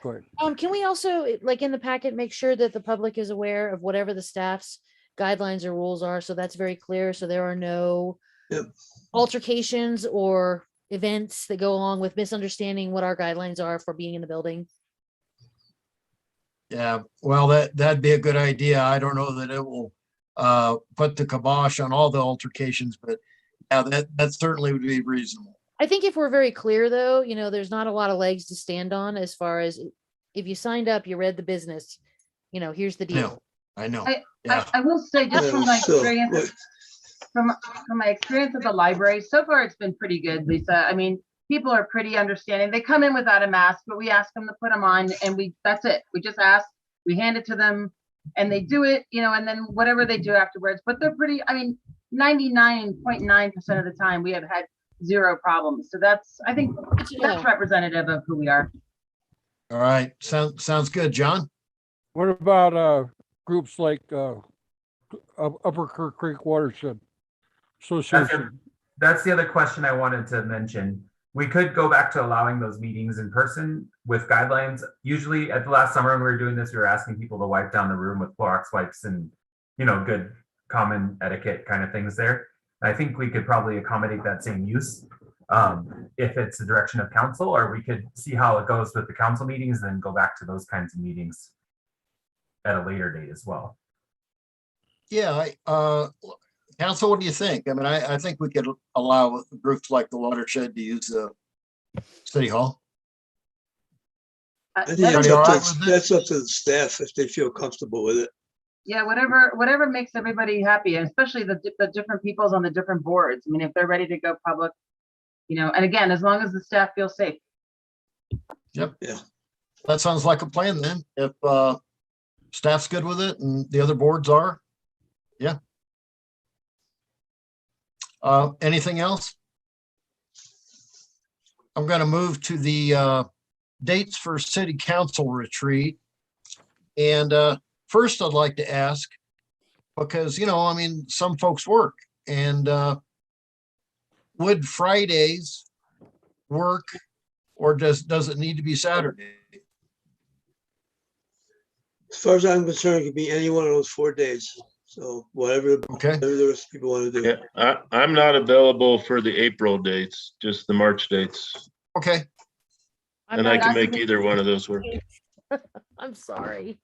go ahead. can we also, like in the packet, make sure that the public is aware of whatever the staff's guidelines or rules are? So that's very clear. So there are no Yep. altercations or events that go along with misunderstanding what our guidelines are for being in the building. Yeah, well, that'd be a good idea. I don't know that it will put the kibosh on all the altercations, but yeah, that certainly would be reasonable. I think if we're very clear though, there's not a lot of legs to stand on as far as if you signed up, you read the business, here's the deal. I know. I- Yeah, I will say, just from my So, experience, from my experience at the library, so far it's been pretty good, Lisa. I mean, people are pretty understanding. They come in without a mask, but we ask them to put them on, and that's it. We just ask, we hand it to them, and they do it, and then whatever they do afterwards. But they're pretty. I mean, 99.9% of the time, we have had zero problems. So I think that's representative of who we are. all right. Sounds good, John. What about groups like Upper Kirk Creek Watershed Association? That's the other question I wanted to mention. We could go back to allowing those meetings in person with guidelines. Usually at the last summer when we were doing this, we were asking people to wipe down the room with Clorox wipes and, good common etiquette kind of things there. I think we could probably accommodate that same use if it's the direction of council, or we could see how it goes with the council meetings and then go back to those kinds of meetings at a later date as well. Yeah, council, what do you think? I mean, I think we could allow groups like the Watershed to use the City Hall. I think Everybody all right with it? that's up to the staff if they feel comfortable with it. Yeah, whatever makes everybody happy, and especially the different peoples on the different boards. I mean, if they're ready to go public, and again, as long as the staff feels safe. Yep. Yeah. That sounds like a plan then. If staff's good with it and the other boards are, yeah. Anything else? I'm going to move to the dates for city council retreat. And first I'd like to ask, because, some folks work, and would Fridays work, or does it need to be Saturday? As far as I'm concerned, it could be any one of those 4 days. So whatever Okay, the rest of people want to do. Yeah, I'm not available for the April dates, just the March dates. okay. And I can make either one of those work. I'm sorry.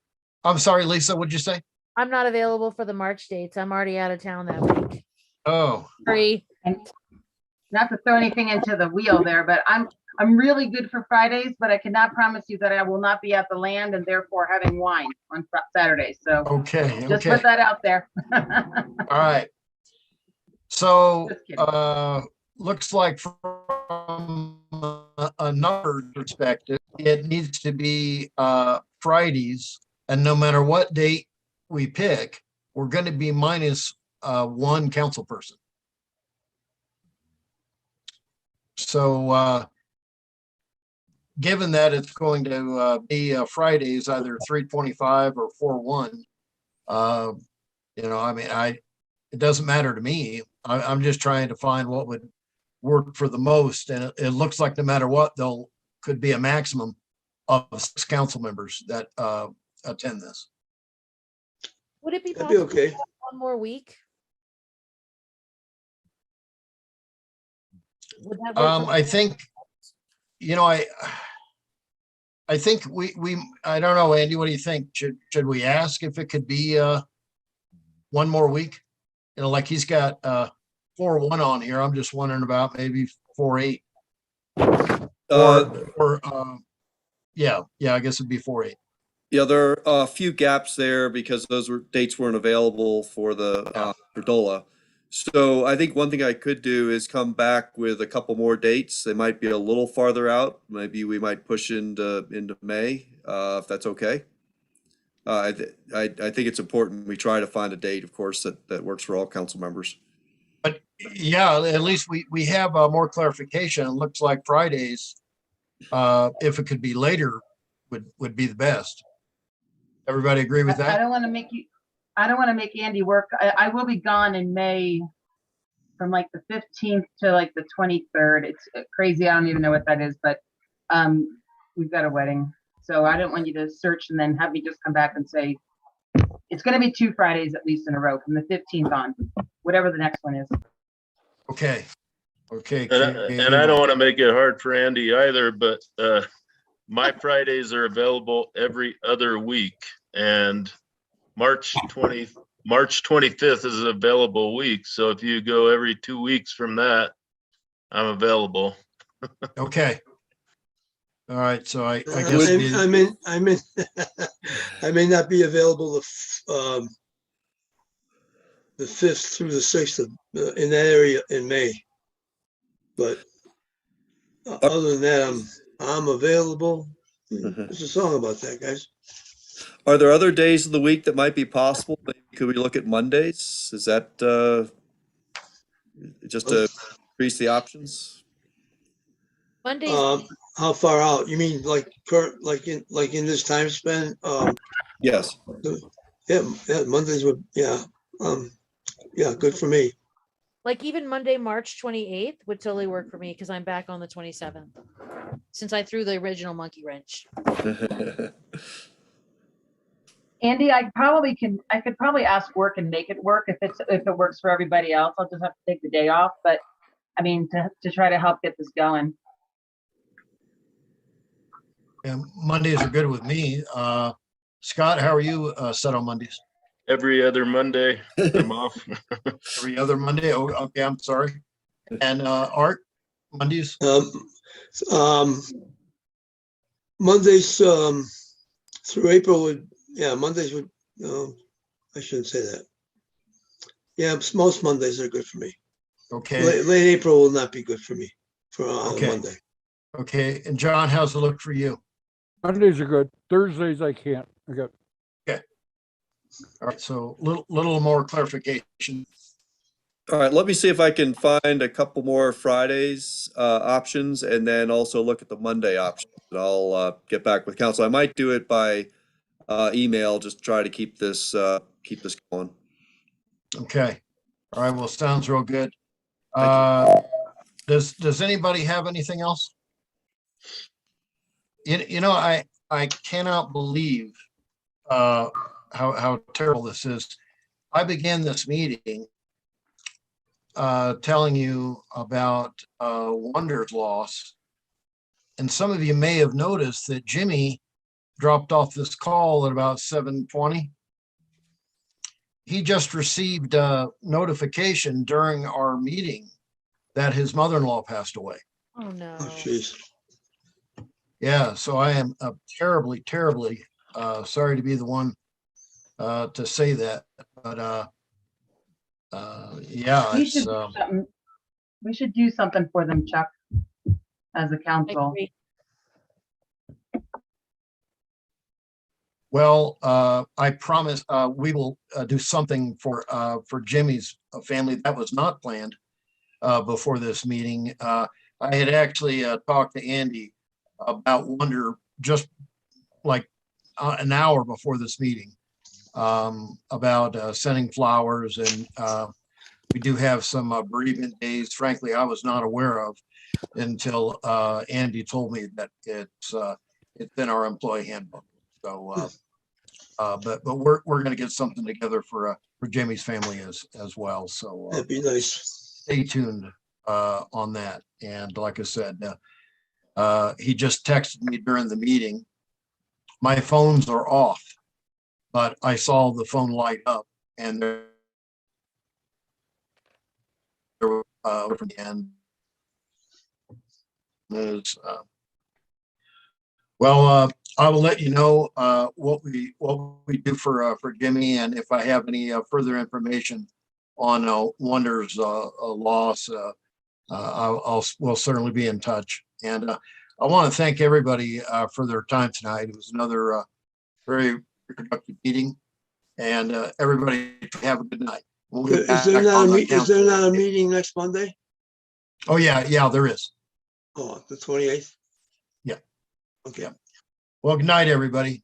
I'm sorry, Lisa, what'd you say? I'm not available for the March dates. I'm already out of town that week. Oh, Sorry. And not to throw anything into the wheel there, but I'm really good for Fridays, but I cannot promise you that I will not be at the land and therefore having wine on Saturdays. So okay, just okay. put that out there. All right. So, Just kidding. looks like from a number perspective, it needs to be Fridays, and no matter what date we pick, we're going to be minus one council person. So given that it's going to be Fridays, either 3:25 or 4:1, I mean, it doesn't matter to me. I'm just trying to find what would work for the most, and it looks like no matter what, could be a maximum of 6 council members that attend this. Would it be That'd be possible to okay. have one more week? Would that work for I think, I think I don't know, Andy, what do you think? Should we ask if it could be one more week? Like he's got 4:1 on here. I'm just wondering about maybe 4:8. Yeah, I guess it'd be 4:8. Yeah, there are a few gaps there because those dates weren't available for the for DOLA. So I think one thing I could do is come back with a couple more dates. They might be a little farther out. Maybe we might push into May, if that's okay. I think it's important we try to find a date, of course, that works for all council members. But yeah, at least we have more clarification. It looks like Fridays, if it could be later, would be the best. Everybody agree with I that? don't want to make Andy work. I will be gone in May from like the 15th to like the 23rd. It's crazy. I don't even know what that is, but we've got a wedding. So I don't want you to search and then have me just come back and say, it's going to be 2 Fridays at least in a row from the 15th on, whatever the next one is. Okay. And I don't want to make it hard for Andy either, but my Fridays are available every other week, and March 25th is an available week. So if you go every 2 weeks from that, I'm available. Okay. All right. So I guess I may not be available the 5th through the 6th in that area in May. But other than that, I'm available. There's a song about that, guys. Are there other days of the week that might be possible? Maybe could we look at Mondays? Is that just to increase the options? Mondays. How far out? You mean like in this time span? Yes. Yeah, Mondays would, yeah, good for me. Like even Monday, March 28th would totally work for me because I'm back on the 27th since I threw the original monkey wrench. Andy, I could probably ask work and make it work if it works for everybody else. I'll just have to take the day off, but I mean, to try to help get this going. Yeah, Mondays are good with me. Scott, how are you set on Mondays? Every other Monday, I'm off. Every other Monday? Oh, okay, I'm sorry. And Art, Mondays? Mondays through April Mondays would, I shouldn't say that. Yeah, most Mondays are good for me. Okay. Late April will not be good for me on Okay. a Monday. Okay. And John, how's it look for you? Mondays are good. Thursdays I can't. I got All right. So little more clarification. All right, let me see if I can find a couple more Fridays options and then also look at the Monday options. And I'll get back with council. I might do it by email, just try to keep this going. Okay. All right. Well, sounds real good. Thank Does anybody have anything else? I cannot believe how terrible this is. I began this meeting telling you about Wonder's loss. And some of you may have noticed that Jimmy dropped off this call at about 7:20. He just received a notification during our meeting that his mother-in-law passed away. Oh no. Oh, jeez. Yeah, so I am terribly, terribly sorry to be the one to say that, but yeah, We should do something for them, Chuck. as a I council. agree. Well, I promise, we will do something for Jimmy's family. That was not planned before this meeting. I had actually talked to Andy about Wonder just like an hour before this meeting, about sending flowers, and we do have some bereavement days. Frankly, I was not aware of until Andy told me that it's in our employee handbook. So, but we're going to get something together for Jimmy's family as well. So That'd be nice. stay tuned on that. And like I said, he just texted me during the meeting. My phones are off, but I saw the phone light up, and there and is well, I will let you know what we do for Jimmy, and if I have any further information on Wonder's loss, we'll certainly be in touch. And I want to thank everybody for their time tonight. It was another very productive meeting, and everybody have a good night. We'll get Is there back not on the is there council. not a meeting next Monday? Oh, yeah, there is. Oh, the 28th? Yeah. Okay. Well, good night, everybody.